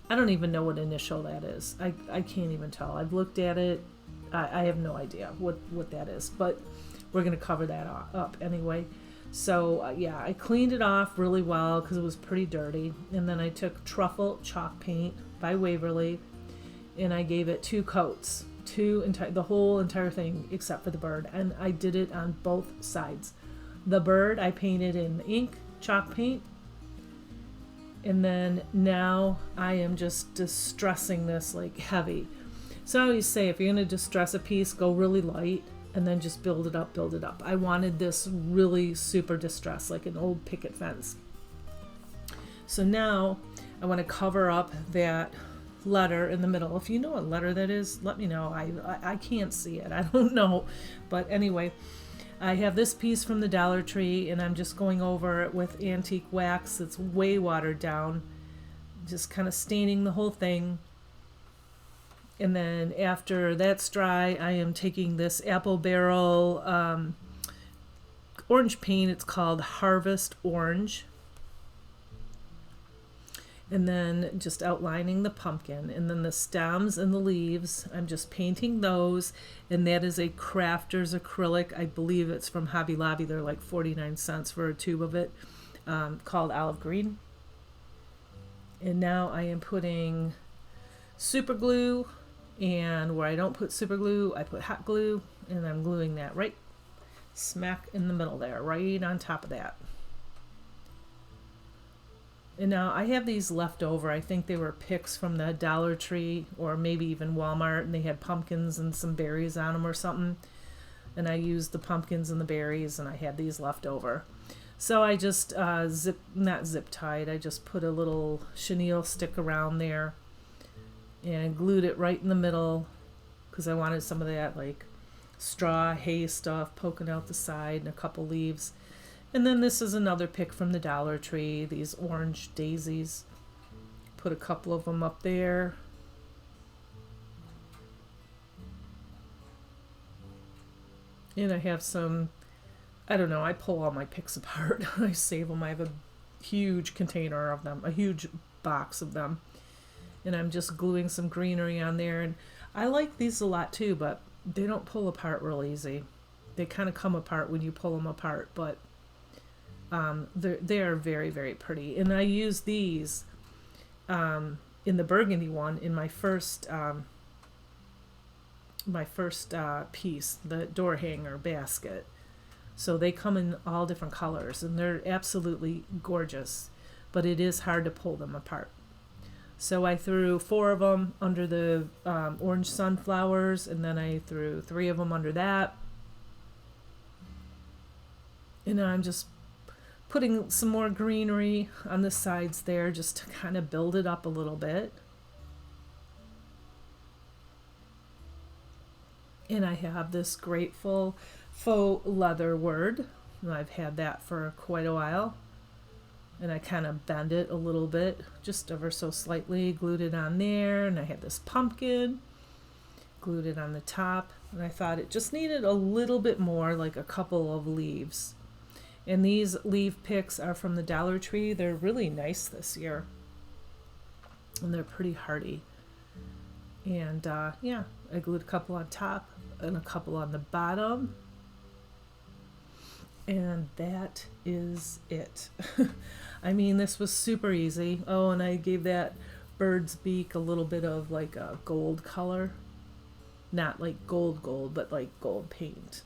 I don't even know what initial that is. I can't even tell. I've looked at it. I have no idea what that is, but we're going to cover that up anyway. So yeah, I cleaned it off really well because it was pretty dirty. And then I took Truffle chalk paint by Waverly, and I gave it 2 coats. The whole entire thing except for the bird, and I did it on both sides. The bird I painted in ink chalk paint, and then now I am just distressing this like heavy. So I always say if you're going to distress a piece, go really light and then just build it up. I wanted this really super distressed, like an old picket fence. So now I want to cover up that letter in the middle. If you know what letter that is, let me know. I can't see it. I don't know. But anyway, I have this piece from the Dollar Tree, and I'm just going over it with antique wax that's way watered down, just kind of staining the whole thing. And then after that's dry, I am taking this apple barrel orange paint. It's called Harvest Orange. And then just outlining the pumpkin, and then the stems and the leaves, I'm just painting those. And that is a Crafters acrylic. I believe it's from Hobby Lobby. They're like 49 cents for a tube of it, called Olive Green. And now I am putting super glue, and where I don't put super glue, I put hot glue, and I'm gluing that right smack in the middle there, right on top of that. And now I have these left over. I think they were picks from the Dollar Tree or maybe even Walmart, and they had pumpkins and some berries on them or something. And I used the pumpkins and the berries, and I had these left over. So I just not zip tied, I just put a little chenille stick around there and glued it right in the middle because I wanted some of that like straw hay stuff poking out the side and a couple leaves. And then this is another pick from the Dollar Tree, these orange daisies. Put a couple of them up there. And I have some, I don't know, I pull all my picks apart. I save them. I have a huge container of them, a huge box of them. And I'm just gluing some greenery on there. And I like these a lot too, but they don't pull apart real easy. They kind of come apart when you pull them apart, but they're very, very pretty. And I use these in the burgundy one in my first piece, the door hanger basket. So they come in all different colors and they're absolutely gorgeous, but it is hard to pull them apart. So I threw 4 of them under the orange sunflowers, and then I threw 3 of them under that. And I'm just putting some more greenery on the sides there just to kind of build it up a little bit. And I have this grateful faux leather word. I've had that for quite a while. And I kind of bend it a little bit, just ever so slightly, glued it on there. And I had this pumpkin, glued it on the top. And I thought it just needed a little bit more, like a couple of leaves. And these leaf picks are from the Dollar Tree. They're really nice this year. And they're pretty hardy. And yeah, I glued a couple on top and a couple on the bottom. And that is it. I mean, this was super easy. Oh, and I gave that bird's beak a little bit of like a gold color. Not like gold, but like gold paint.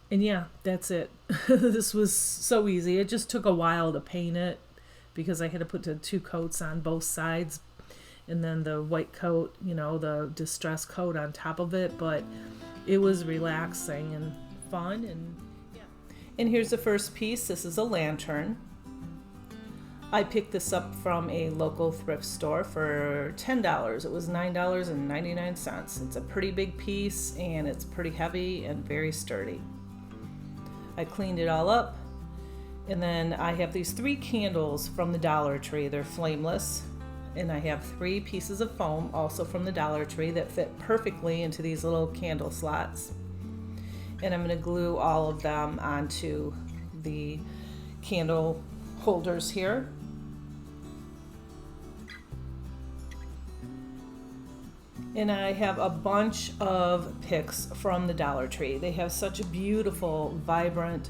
And yeah, that's it. This was so easy. It just took a while to paint it because I had to put the 2 coats on both sides and then the white coat, you know, the distress coat on top of it. But it was relaxing and fun. And yeah. And here's the first piece. This is a lantern. I picked this up from a local thrift store for $10. It was $9.99. It's a pretty big piece and it's pretty heavy and very sturdy. I cleaned it all up, and then I have these 3 candles from the Dollar Tree. They're flameless, and I have 3 pieces of foam also from the Dollar Tree that fit perfectly into these little candle slots. And I'm going to glue all of them onto the candle holders here. And I have a bunch of picks from the Dollar Tree. They have such beautiful, vibrant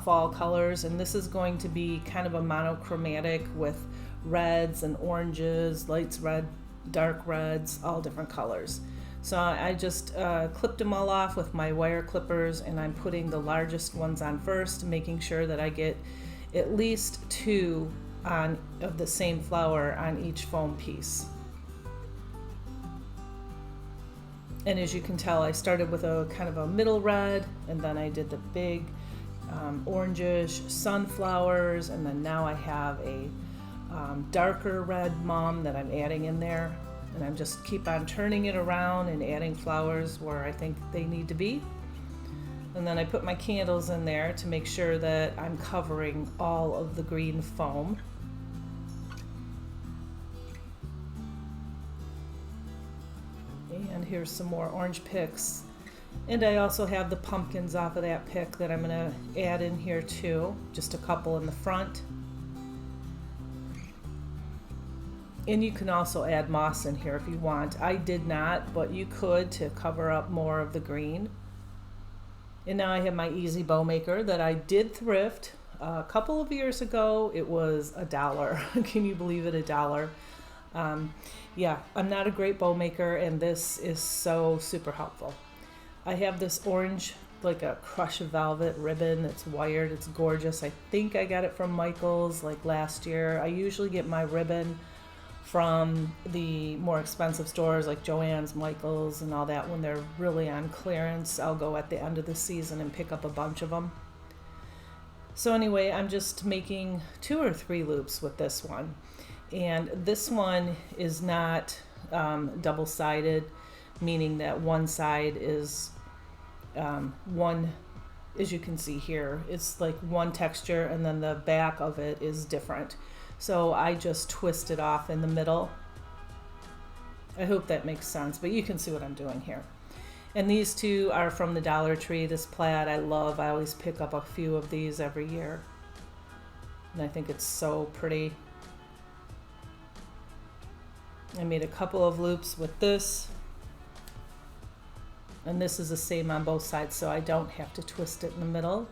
fall colors, and this is going to be kind of a monochromatic with reds and oranges, lights red, dark reds, all different colors. So I just clipped them all off with my wire clippers, and I'm putting the largest ones on first, making sure that I get at least 2 of the same flower on each foam piece. And as you can tell, I started with a kind of a middle red, and then I did the big orangish sunflowers, and then now I have a darker red mom that I'm adding in there. And I'm just keep on turning it around and adding flowers where I think they need to be. And then I put my candles in there to make sure that I'm covering all of the green foam. And here's some more orange picks. And I also have the pumpkins off of that pick that I'm going to add in here too. Just a couple in the front. And you can also add moss in here if you want. I did not, but you could to cover up more of the green. And now I have my easy bow maker that I did thrift a couple of years ago. It was $1. Can you believe it? $1. Yeah, I'm not a great bow maker, and this is so super helpful. I have this orange, like a crushed velvet ribbon. It's wired. It's gorgeous. I think I got it from Michael's like last year. I usually get my ribbon from the more expensive stores like Joann's, Michael's, and all that when they're really on clearance. I'll go at the end of the season and pick up a bunch of them. So anyway, I'm just making 2 or 3 loops with this one. And this one is not double-sided, meaning that one side is one, as you can see here, it's like one texture, and then the back of it is different. So I just twist it off in the middle. I hope that makes sense, but you can see what I'm doing here. And these 2 are from the Dollar Tree. This plaid I love. I always pick up a few of these every year. And I think it's so pretty. I made a couple of loops with this. And this is the same on both sides, so I don't have to twist it in the middle.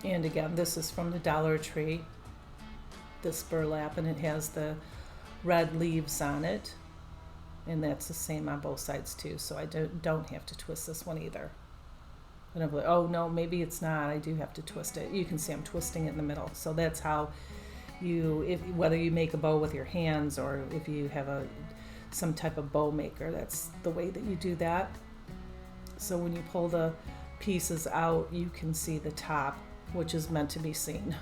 And again, this is from the Dollar Tree, this burlap, and it has the red leaves on it. And that's the same on both sides too, so I don't have to twist this one either. And I'm like, oh no, maybe it's not, I do have to twist it. You can see I'm twisting it in the middle. So that's how you, whether you make a bow with your hands or if you have some type of bow maker, that's the way that you do that. So when you pull the pieces out, you can see the top, which is meant to be seen.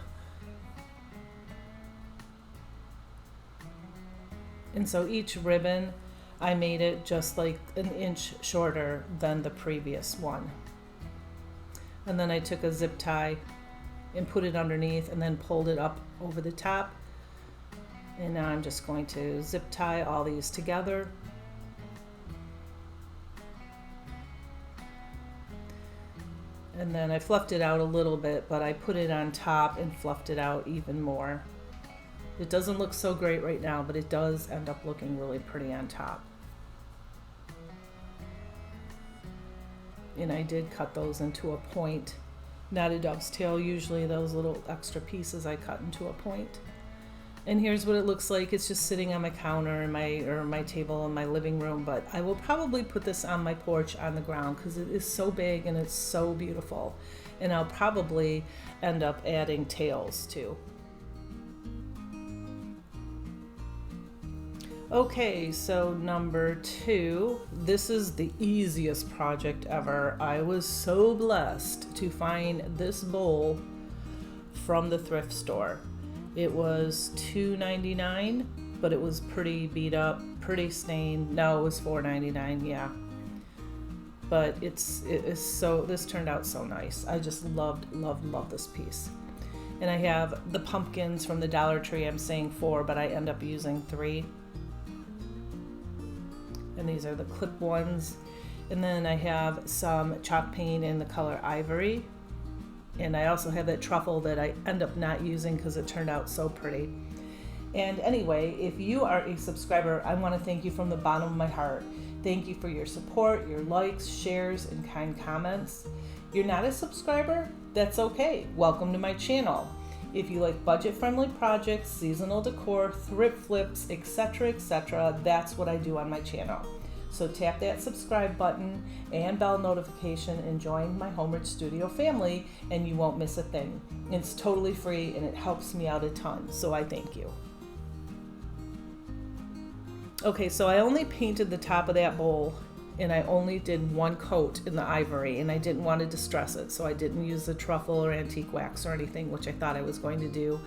And so each ribbon, I made it just like an inch shorter than the previous one. And then I took a zip tie and put it underneath and then pulled it up over the top. And now I'm just going to zip tie all these together. And then I fluffed it out a little bit, but I put it on top and fluffed it out even more. It doesn't look so great right now, but it does end up looking really pretty on top. And I did cut those into a point, not a dove's tail. Usually those little extra pieces I cut into a point. And here's what it looks like. It's just sitting on my counter in my table in my living room, but I will probably put this on my porch on the ground because it is so big and it's so beautiful. And I'll probably end up adding tails too. Okay, so number 2, this is the easiest project ever. I was so blessed to find this bowl from the thrift store. It was $2.99, but it was pretty beat up, pretty stained. No, it was $4.99, yeah. But this turned out so nice. I just loved this piece. And I have the pumpkins from the Dollar Tree. I'm saying 4, but I end up using 3. And these are the clip ones. And then I have some chalk paint in the color ivory. And I also have that truffle that I end up not using because it turned out so pretty. And anyway, if you are a subscriber, I want to thank you from the bottom of my heart. Thank you for your support, your likes, shares, and kind comments. You're not a subscriber? That's okay. Welcome to my channel. If you like budget-friendly projects, seasonal decor, thrift flips, etc., that's what I do on my channel. So tap that subscribe button and bell notification and join my Homeward Studio family and you won't miss a thing. It's totally free and it helps me out a ton, so I thank you. Okay, so I only painted the top of that bowl and I only did 1 coat in the ivory and I didn't want to distress it, so I didn't use the truffle or antique wax or anything, which I thought I was going to do.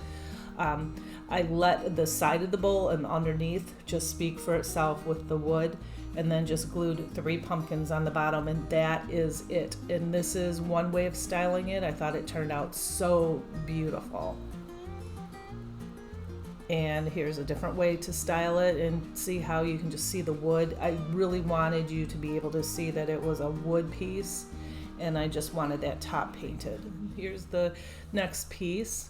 I let the side of the bowl and underneath just speak for itself with the wood, and then just glued 3 pumpkins on the bottom, and that is it. And this is one way of styling it. I thought it turned out so beautiful. And here's a different way to style it and see how you can just see the wood. I really wanted you to be able to see that it was a wood piece, and I just wanted that top painted. Here's the next piece.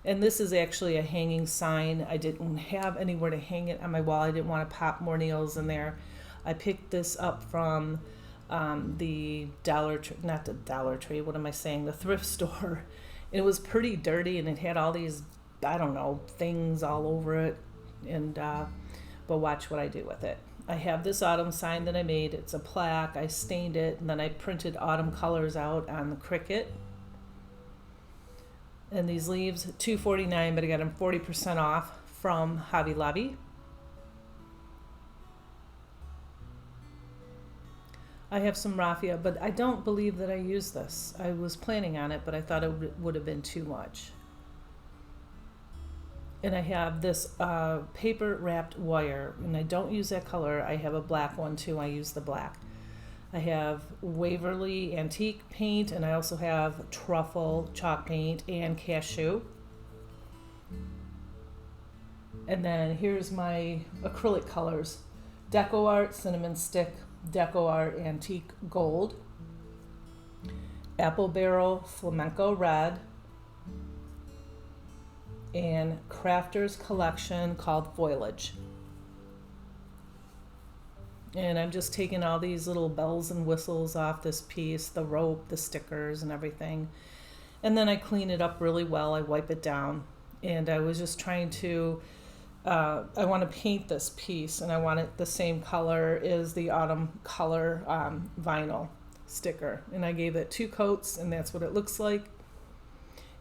And this is actually a hanging sign. I didn't have anywhere to hang it on my wall. I didn't want to pop more nails in there. I picked this up from the Dollar Tree, not the Dollar Tree, what am I saying? The thrift store. It was pretty dirty and it had all these, I don't know, things all over it. And but watch what I do with it. I have this autumn sign that I made. It's a plaque. I stained it and then I printed autumn colors out on the Cricut. And these leaves, $2.49, but I got them 40% off from Hobby Lobby. I have some raffia, but I don't believe that I used this. I was planning on it, but I thought it would have been too much. And I have this paper wrapped wire, and I don't use that color. I have a black one too. I use the black. I have Waverly antique paint, and I also have truffle chalk paint and cashew. And then here's my acrylic colors: Deco Art Cinnamon Stick, Deco Art Antique Gold, Apple Barrel Flamenco Red, and Crafter's Collection called Foliage. And I'm just taking all these little bells and whistles off this piece, the rope, the stickers, and everything. And then I clean it up really well. I wipe it down. And I was just trying to, I want to paint this piece, and I want it the same color as the autumn color vinyl sticker. And I gave it 2 coats, and that's what it looks like.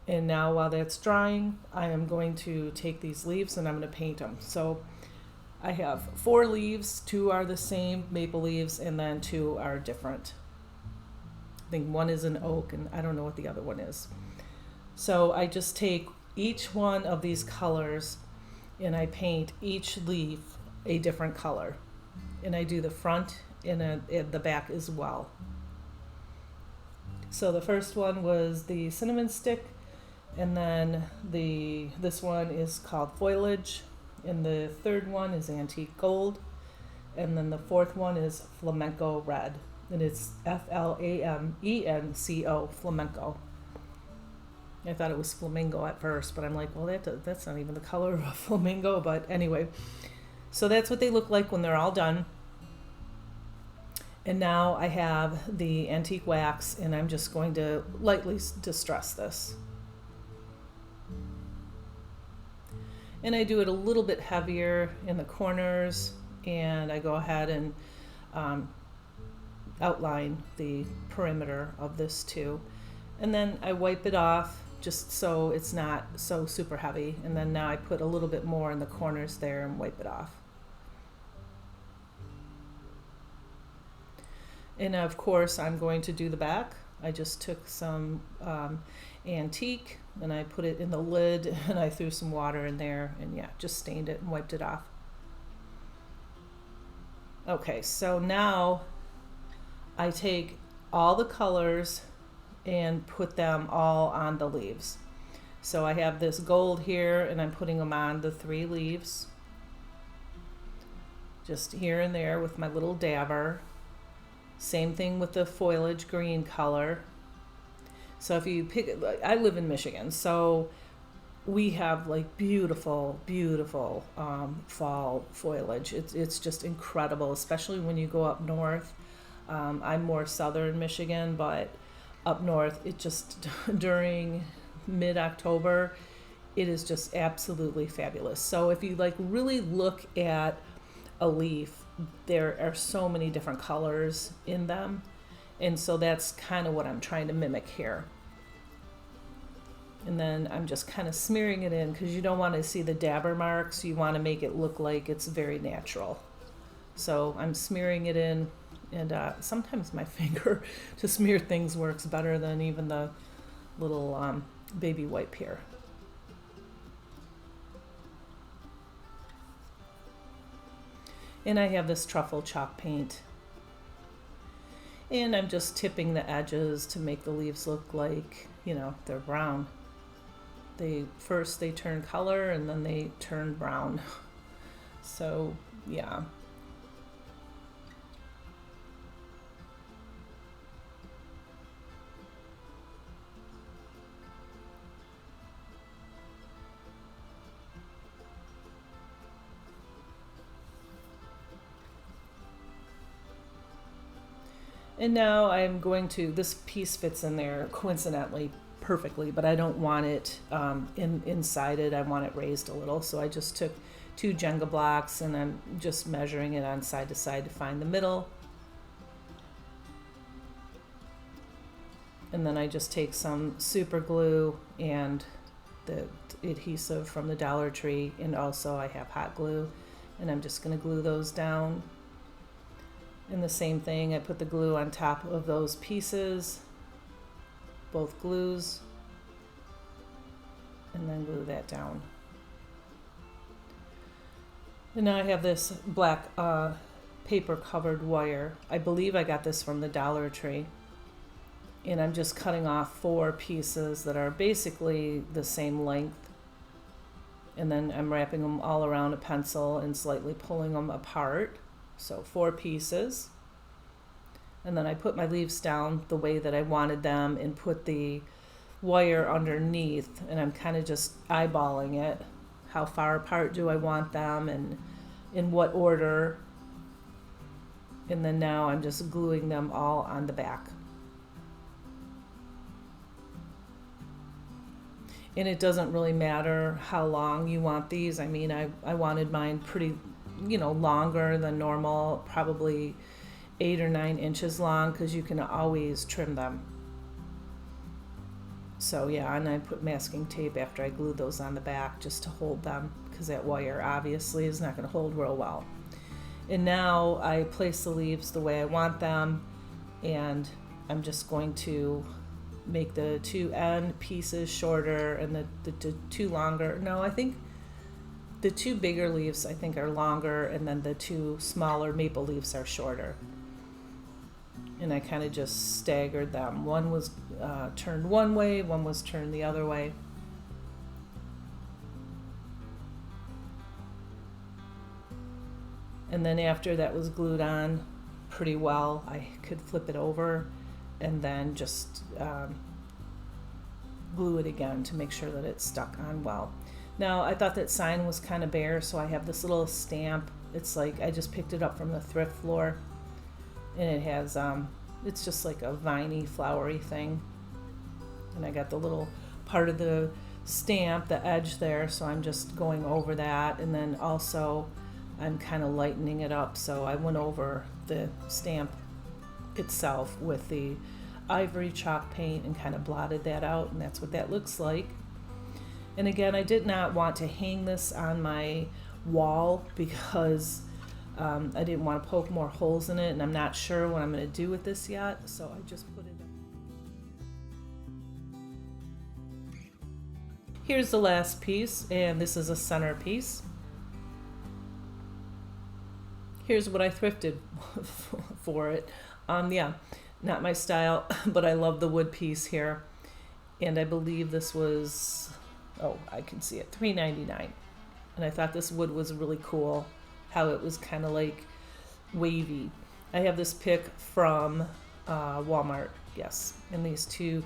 And now while that's drying, I am going to take these leaves and I'm going to paint them. So I have 4 leaves, 2 are the same maple leaves, and then 2 are different. I think one is an oak, and I don't know what the other one is. So I just take each one of these colors and I paint each leaf a different color. And I do the front and the back as well. So the first one was the cinnamon stick, and then this one is called foliage, and the third one is antique gold, and then the fourth one is flamenco red. And it's Flamenco, flamenco. I thought it was flamingo at first, but I'm like, well, that's not even the color of a flamingo. But anyway, so that's what they look like when they're all done. And now I have the antique wax, and I'm just going to lightly distress this. And I do it a little bit heavier in the corners, and I go ahead and outline the perimeter of this too. And then I wipe it off just so it's not so super heavy. And then now I put a little bit more in the corners there and wipe it off. And of course I'm going to do the back. I just took some antique and I put it in the lid and I threw some water in there and yeah, just stained it and wiped it off. Okay, so now I take all the colors and put them all on the leaves. So I have this gold here and I'm putting them on the 3 leaves. Just here and there with my little dabber. Same thing with the foliage green color. So if you pick, I live in Michigan, so we have like beautiful, beautiful fall foliage. It's just incredible, especially when you go up north. I'm more southern Michigan, but up north, it just during mid-October, it is just absolutely fabulous. So if you like really look at a leaf, there are so many different colors in them. And so that's kind of what I'm trying to mimic here. And then I'm just kind of smearing it in because you don't want to see the dabber marks. You want to make it look like it's very natural. So I'm smearing it in. And sometimes my finger to smear things works better than even the little baby wipe here. And I have this truffle chalk paint. And I'm just tipping the edges to make the leaves look like, you know, they're brown. First they turn color and then they turn brown. So, yeah. And now I'm going to, this piece fits in there coincidentally perfectly, but I don't want it inside it. I want it raised a little. So I just took 2 Jenga blocks and I'm just measuring it on side to side to find the middle. And then I just take some super glue and the adhesive from the Dollar Tree, and also I have hot glue, and I'm just going to glue those down. And the same thing, I put the glue on top of those pieces, both glues, and then glue that down. And now I have this black paper covered wire. I believe I got this from the Dollar Tree. And I'm just cutting off 4 pieces that are basically the same length. And then I'm wrapping them all around a pencil and slightly pulling them apart. So 4 pieces. And then I put my leaves down the way that I wanted them and put the wire underneath, and I'm kind of just eyeballing it. How far apart do I want them and in what order? And then now I'm just gluing them all on the back. And it doesn't really matter how long you want these. I mean, I wanted mine pretty, longer than normal, probably 8 or 9 inches long, because you can always trim them. So yeah, and I put masking tape after I glued those on the back just to hold them, because that wire obviously is not going to hold real well. And now I place the leaves the way I want them, and I'm just going to make the 2 end pieces shorter and the 2 longer. No, I think the 2 bigger leaves I think are longer, and then the 2 smaller maple leaves are shorter. And I kind of just staggered them. One was turned one way, one was turned the other way. And then after that was glued on pretty well, I could flip it over and then just glue it again to make sure that it's stuck on well. Now, I thought that sign was kind of bare, so I have this little stamp. It's like I just picked it up from the thrift floor, and it has it's just like a viney, flowery thing. And I got the little part of the stamp, the edge there, so I'm just going over that, and then also I'm kind of lightening it up, so I went over the stamp itself with the ivory chalk paint and kind of blotted that out, and that's what that looks like. And again, I did not want to hang this on my wall because I didn't want to poke more holes in it, and I'm not sure what I'm going to do with this yet, so I just put it up. Here's the last piece, and this is a centerpiece. Here's what I thrifted for it. Yeah, not my style, but I love the wood piece here. And I believe this was, oh, I can see it, $3.99. And I thought this wood was really cool, how it was kind of like wavy. I have this pick from Walmart, yes. And these 2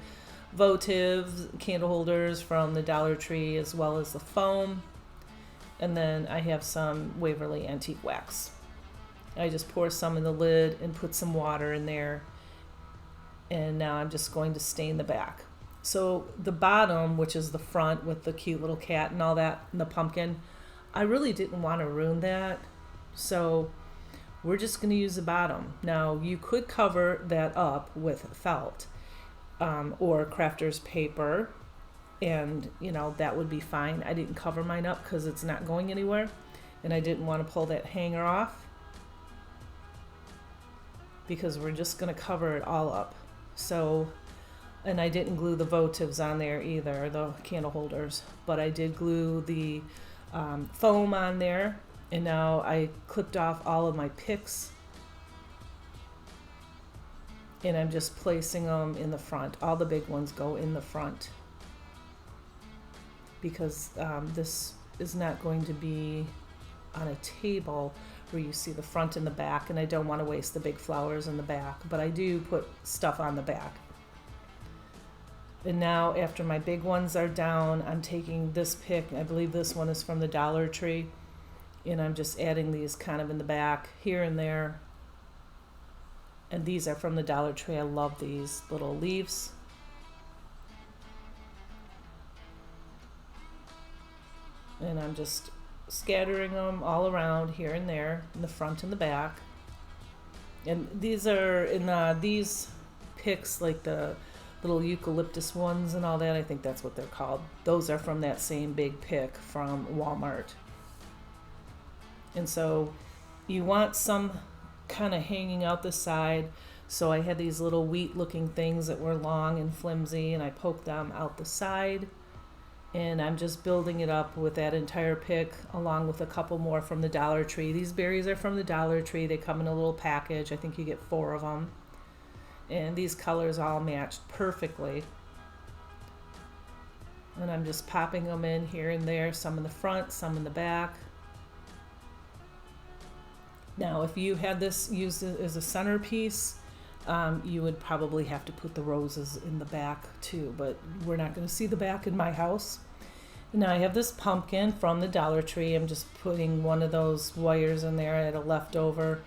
votive candle holders from the Dollar Tree, as well as the foam. And then I have some Waverly antique wax. I just pour some in the lid and put some water in there. And now I'm just going to stain the back. So the bottom, which is the front with the cute little cat and all that, and the pumpkin, I really didn't want to ruin that. So we're just going to use the bottom. Now you could cover that up with felt or crafter's paper, and that would be fine. I didn't cover mine up because it's not going anywhere, and I didn't want to pull that hanger off, because we're just going to cover it all up. So, and I didn't glue the votives on there either, the candle holders, but I did glue the foam on there. And now I clipped off all of my picks, and I'm just placing them in the front. All the big ones go in the front, because this is not going to be on a table where you see the front and the back, and I don't want to waste the big flowers in the back, but I do put stuff on the back. And now after my big ones are down, I'm taking this pick, I believe this one is from the Dollar Tree, and I'm just adding these kind of in the back here and there. And these are from the Dollar Tree. I love these little leaves. And I'm just scattering them all around here and there, in the front and the back. And these are in these picks, like the little eucalyptus ones and all that, I think that's what they're called. Those are from that same big pick from Walmart. And so you want some kind of hanging out the side. So I had these little wheat looking things that were long and flimsy, and I poked them out the side. And I'm just building it up with that entire pick, along with a couple more from the Dollar Tree. These berries are from the Dollar Tree. They come in a little package. I think you get 4 of them. And these colors all matched perfectly. And I'm just popping them in here and there, some in the front, some in the back. Now, if you had this used as a centerpiece, you would probably have to put the roses in the back too, but we're not going to see the back in my house. Now I have this pumpkin from the Dollar Tree. I'm just putting one of those wires in there. I had a leftover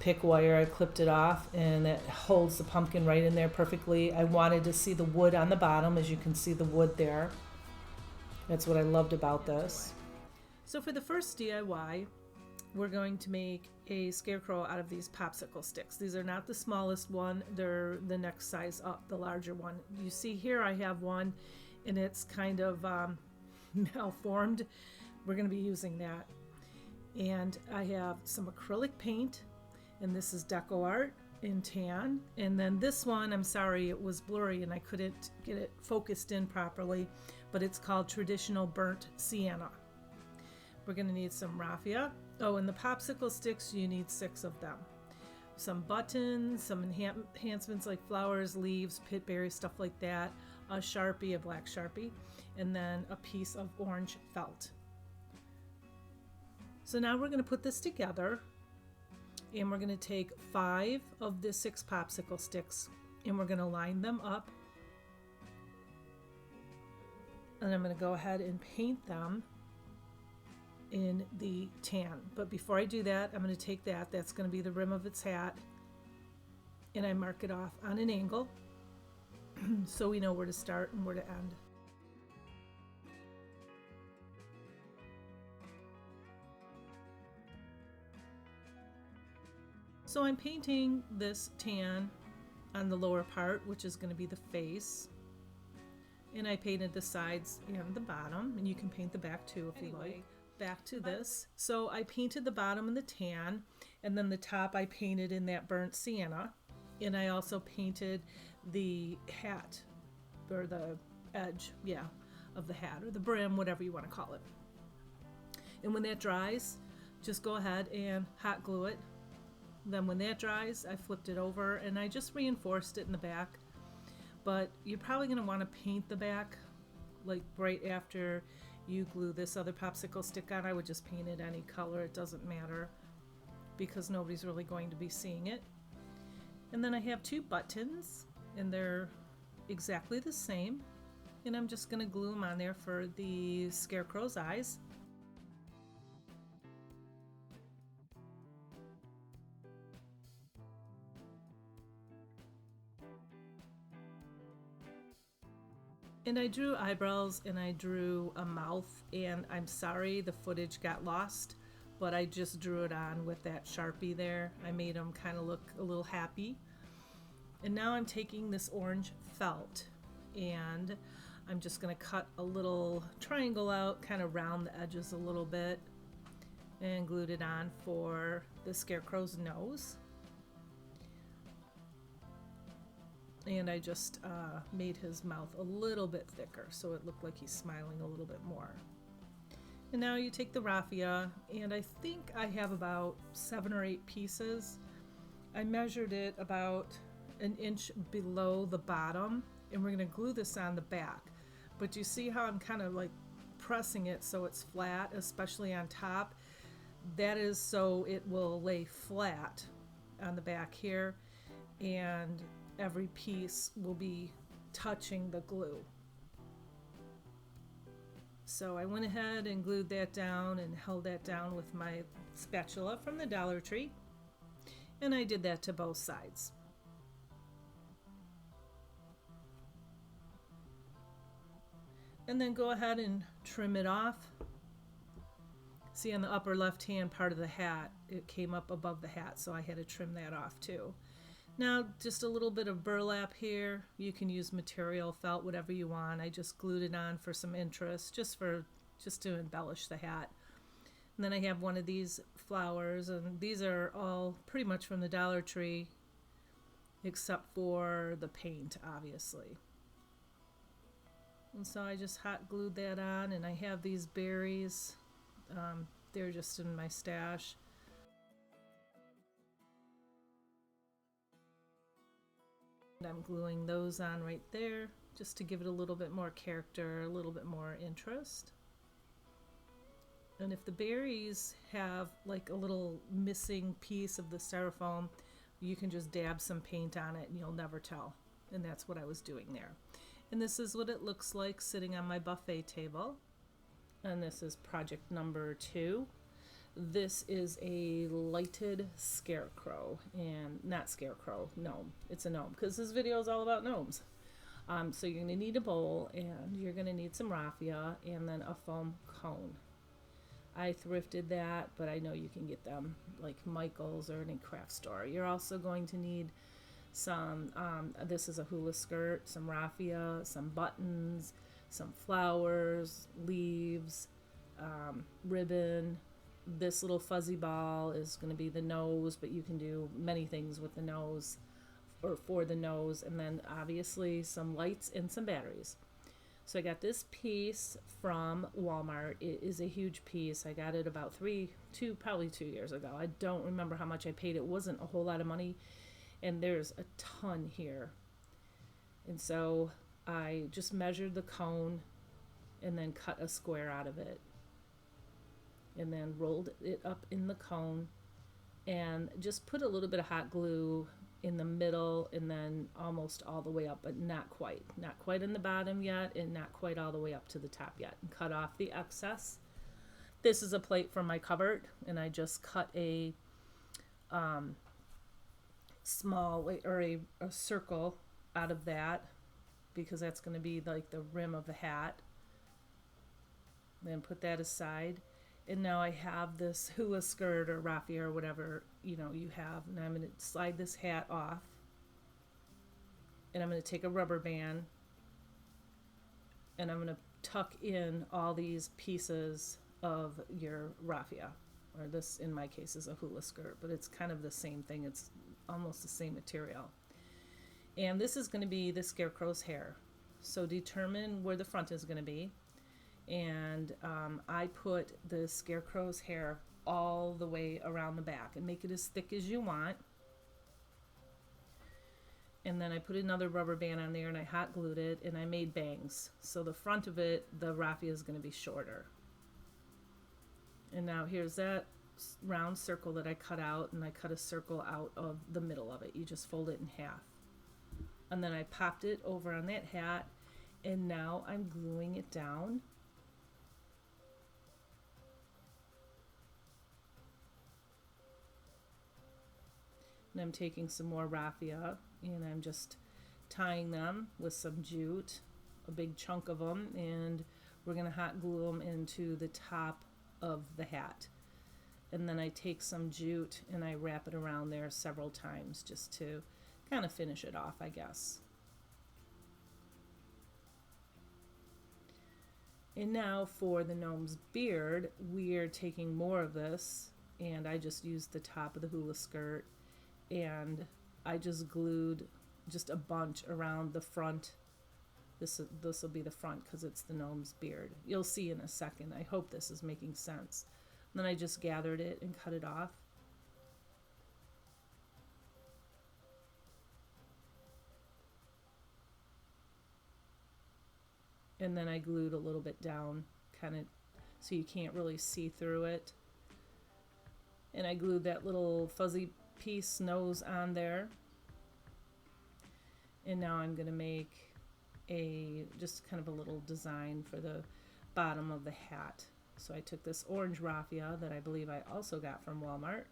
pick wire. I clipped it off, and it holds the pumpkin right in there perfectly. I wanted to see the wood on the bottom, as you can see the wood there. That's what I loved about this. So for the first DIY, we're going to make a scarecrow out of these popsicle sticks. These are not the smallest one, they're the next size up, the larger one. You see here I have one and it's kind of malformed. We're going to be using that. And I have some acrylic paint, and this is deco art in tan. And then this one, I'm sorry, it was blurry and I couldn't get it focused in properly, but it's called Traditional Burnt Sienna. We're going to need some raffia. Oh, and the popsicle sticks, you need 6 of them. Some buttons, some enhancements like flowers, leaves, pit berries, stuff like that. A Sharpie, a black Sharpie, and then a piece of orange felt. So now we're going to put this together, and we're going to take 5 of the 6 popsicle sticks, and we're going to line them up. And I'm going to go ahead and paint them in the tan. But before I do that, I'm going to take that's going to be the rim of its hat, and I mark it off on an angle so we know where to start and where to end. So I'm painting this tan on the lower part, which is going to be the face. And I painted the sides and the bottom, and you can paint the back too if you like. Back to this. So I painted the bottom in the tan, and then the top I painted in that burnt sienna. And I also painted the hat, or the edge, of the hat, or the brim, whatever you want to call it. And when that dries, just go ahead and hot glue it. Then when that dries, I flipped it over and I just reinforced it in the back. But you're probably going to want to paint the back like right after you glue this other popsicle stick on. I would just paint it any color, it doesn't matter, because nobody's really going to be seeing it. And then I have 2 buttons, and they're exactly the same, and I'm just going to glue them on there for the Scarecrow's eyes. And I drew eyebrows and I drew a mouth, and I'm sorry the footage got lost, but I just drew it on with that Sharpie there. I made them kind of look a little happy. And now I'm taking this orange felt and I'm just going to cut a little triangle out, kind of round the edges a little bit, and glued it on for the Scarecrow's nose. And I just made his mouth a little bit thicker so it looked like he's smiling a little bit more. And now you take the raffia, and I think I have about 7 or 8 pieces. I measured it about an inch below the bottom, and we're going to glue this on the back. But you see how I'm kind of like pressing it so it's flat, especially on top? That is so it will lay flat on the back here, and every piece will be touching the glue. So I went ahead and glued that down and held that down with my spatula from the Dollar Tree, and I did that to both sides. And then go ahead and trim it off. See, on the upper left hand part of the hat, it came up above the hat, so I had to trim that off too. Now just a little bit of burlap here. You can use material, felt, whatever you want. I just glued it on for some interest, just to embellish the hat. And then I have one of these flowers, and these are all pretty much from the Dollar Tree, except for the paint, obviously. And so I just hot glued that on, and I have these berries. They're just in my stash. And I'm gluing those on right there just to give it a little bit more character, a little bit more interest. And if the berries have like a little missing piece of the styrofoam, you can just dab some paint on it and you'll never tell. And that's what I was doing there. And this is what it looks like sitting on my buffet table. And this is project number 2. This is a lighted scarecrow, and not scarecrow, gnome. It's a gnome, because this video is all about gnomes. So you're going to need a bowl, and you're going to need some raffia, and then a foam cone. I thrifted that, but I know you can get them like Michael's or any craft store. You're also going to need some, this is a hula skirt, some raffia, some buttons, some flowers, leaves, ribbon. This little fuzzy ball is going to be the nose, but you can do many things with the nose or for the nose, and then obviously some lights and some batteries. So I got this piece from Walmart. It is a huge piece. I got it about probably 2 years ago. I don't remember how much I paid. It wasn't a whole lot of money, and there's a ton here. And so I just measured the cone and then cut a square out of it, and then rolled it up in the cone and just put a little bit of hot glue in the middle and then almost all the way up, but not quite in the bottom yet, and not quite all the way up to the top yet, and cut off the excess. This is a plate from my cupboard, and I just cut a small or a circle out of that, because that's going to be like the rim of the hat. Then put that aside. And now I have this hula skirt or raffia or whatever you have, and I'm going to slide this hat off, and I'm going to take a rubber band, and I'm going to tuck in all these pieces of your raffia, or this in my case is a hula skirt, but it's kind of the same thing. It's almost the same material. And this is going to be the Scarecrow's hair. So determine where the front is going to be. And I put the Scarecrow's hair all the way around the back, and make it as thick as you want. And then I put another rubber band on there, and I hot glued it, and I made bangs. So the front of it, the raffia is going to be shorter. And now here's that round circle that I cut out, and I cut a circle out of the middle of it. You just fold it in half. And then I popped it over on that hat, and now I'm gluing it down. And I'm taking some more raffia, and I'm just tying them with some jute, a big chunk of them, and we're going to hot glue them into the top of the hat. And then I take some jute and I wrap it around there several times just to kind of finish it off, I guess. And now for the gnome's beard, we're taking more of this, and I just used the top of the hula skirt, and I just glued just a bunch around the front. This will be the front because it's the gnome's beard. You'll see in a second. I hope this is making sense. And then I just gathered it and cut it off. And then I glued a little bit down, kind of so you can't really see through it. And I glued that little fuzzy piece nose on there. And now I'm going to make just kind of a little design for the bottom of the hat. So I took this orange raffia that I believe I also got from Walmart,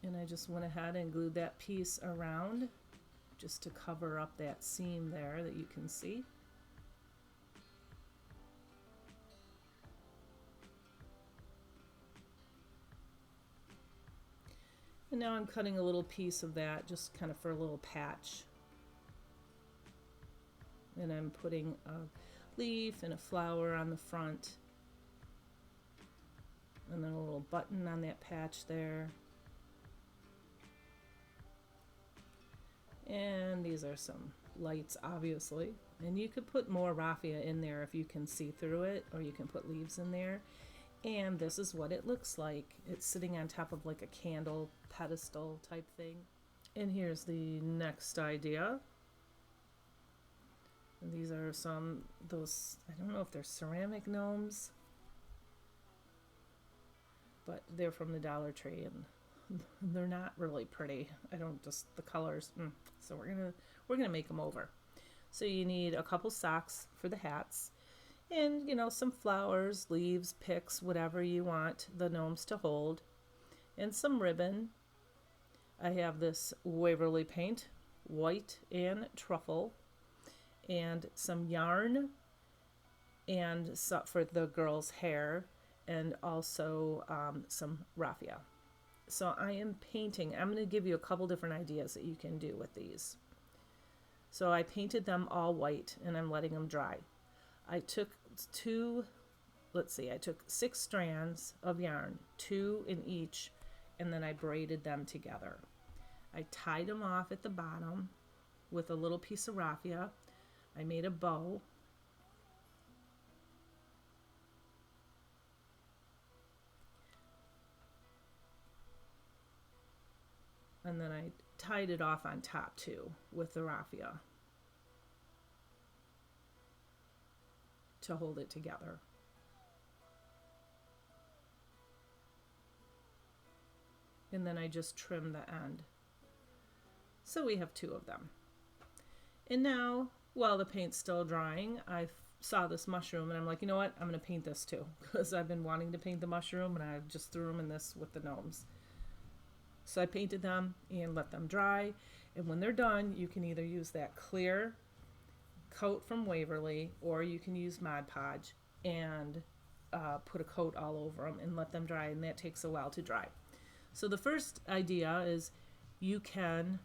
and I just went ahead and glued that piece around just to cover up that seam there that you can see. And now I'm cutting a little piece of that just kind of for a little patch. And I'm putting a leaf and a flower on the front. And then a little button on that patch there. And these are some lights, obviously. And you could put more raffia in there if you can see through it, or you can put leaves in there. And this is what it looks like. It's sitting on top of like a candle pedestal type thing. And here's the next idea. And these are those, I don't know if they're ceramic gnomes, but they're from the Dollar Tree, and they're not really pretty. The colors. So we're gonna make them over. So you need a couple socks for the hats, and some flowers, leaves, picks, whatever you want the gnomes to hold, and some ribbon. I have this Waverly paint white and truffle, and some yarn, and for the girl's hair, and also some raffia. So I am painting. I'm going to give you a couple different ideas that you can do with these. So I painted them all white and I'm letting them dry. I took I took 6 strands of yarn, 2 in each, and then I braided them together. I tied them off at the bottom with a little piece of raffia. I made a bow. And then I tied it off on top too with the raffia to hold it together. And then I just trim the end. So we have 2 of them. And now, while the paint's still drying, I saw this mushroom and I'm like, you know what? I'm going to paint this too, because I've been wanting to paint the mushroom and I just threw them in this with the gnomes. So I painted them and let them dry. And when they're done, you can either use that clear coat from Waverly, or you can use Mod Podge and put a coat all over them and let them dry, and that takes a while to dry. So the first idea is you can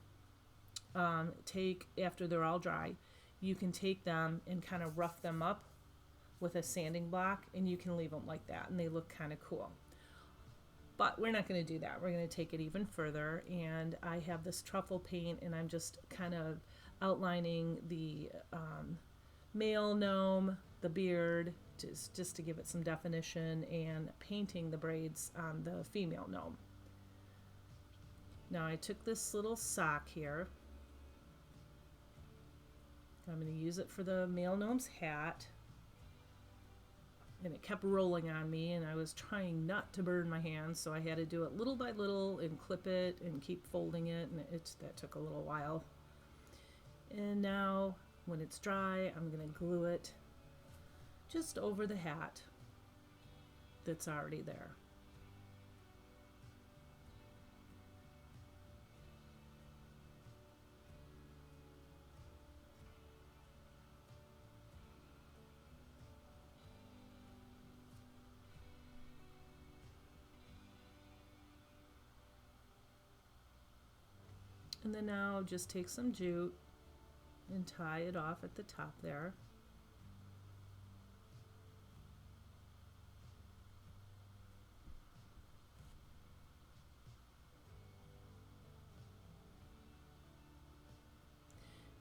take, after they're all dry, you can take them and kind of rough them up with a sanding block, and you can leave them like that, and they look kind of cool. But we're not going to do that. We're going to take it even further, and I have this truffle paint, and I'm just kind of outlining the male gnome, the beard, just to give it some definition, and painting the braids on the female gnome. Now I took this little sock here. I'm going to use it for the male gnome's hat. And it kept rolling on me, and I was trying not to burn my hands, so I had to do it little by little and clip it and keep folding it, and that took a little while. And now when it's dry, I'm going to glue it just over the hat that's already there. And then now just take some jute and tie it off at the top there.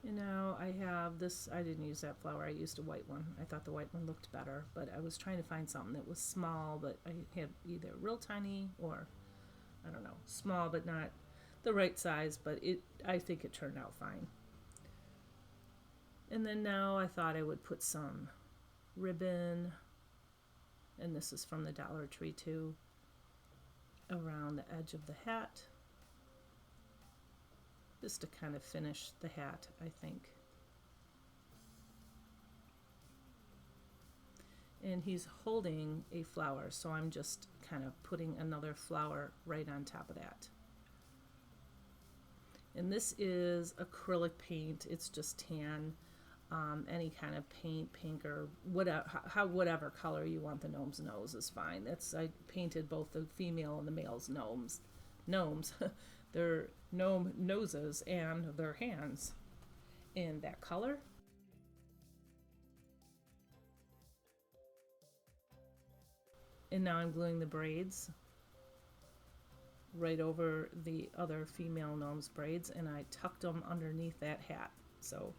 And now I have this, I didn't use that flower, I used a white one. I thought the white one looked better, but I was trying to find something that was small, but I had either real tiny or, I don't know, small but not the right size, but I think it turned out fine. And then now I thought I would put some ribbon, and this is from the Dollar Tree too, around the edge of the hat, just to kind of finish the hat, I think. And he's holding a flower, so I'm just kind of putting another flower right on top of that. And this is acrylic paint. It's just tan. Any kind of paint, pink or whatever color you want the gnome's nose is fine. I painted both the female and the male's gnomes, their gnome noses and their hands in that color. And now I'm gluing the braids right over the other female gnome's braids, and I tucked them underneath that hat. So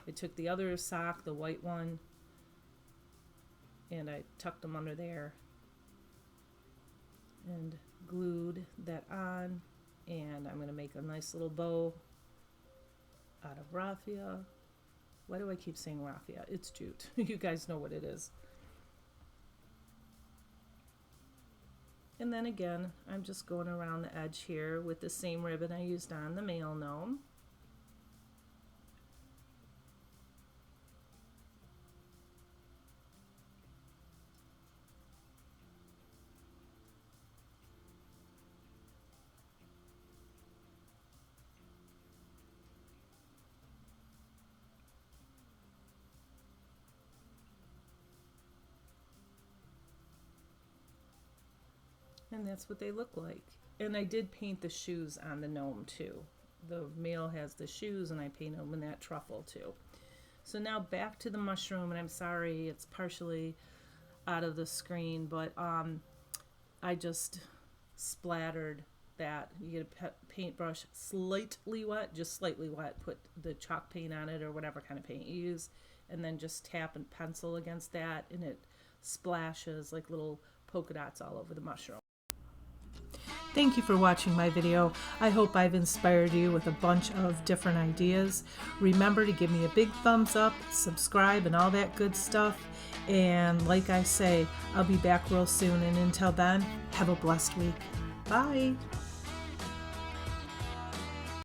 I took the other sock, the white one, and I tucked them under there and glued that on. And I'm going to make a nice little bow out of raffia. Why do I keep saying raffia? It's jute. You guys know what it is. And then again, I'm just going around the edge here with the same ribbon I used on the male gnome. And that's what they look like. And I did paint the shoes on the gnome too. The male has the shoes and I paint them in that truffle too. So now back to the mushroom, and I'm sorry it's partially out of the screen, but I just splattered that. You get a paintbrush slightly wet, just slightly wet, put the chalk paint on it or whatever kind of paint you use, and then just tap and pencil against that, and it splashes like little polka dots all over the mushroom. Thank you for watching my video. I hope I've inspired you with a bunch of different ideas. Remember to give me a big thumbs up, subscribe, and all that good stuff. And like I say, I'll be back real soon. And until then, have a blessed week. Bye.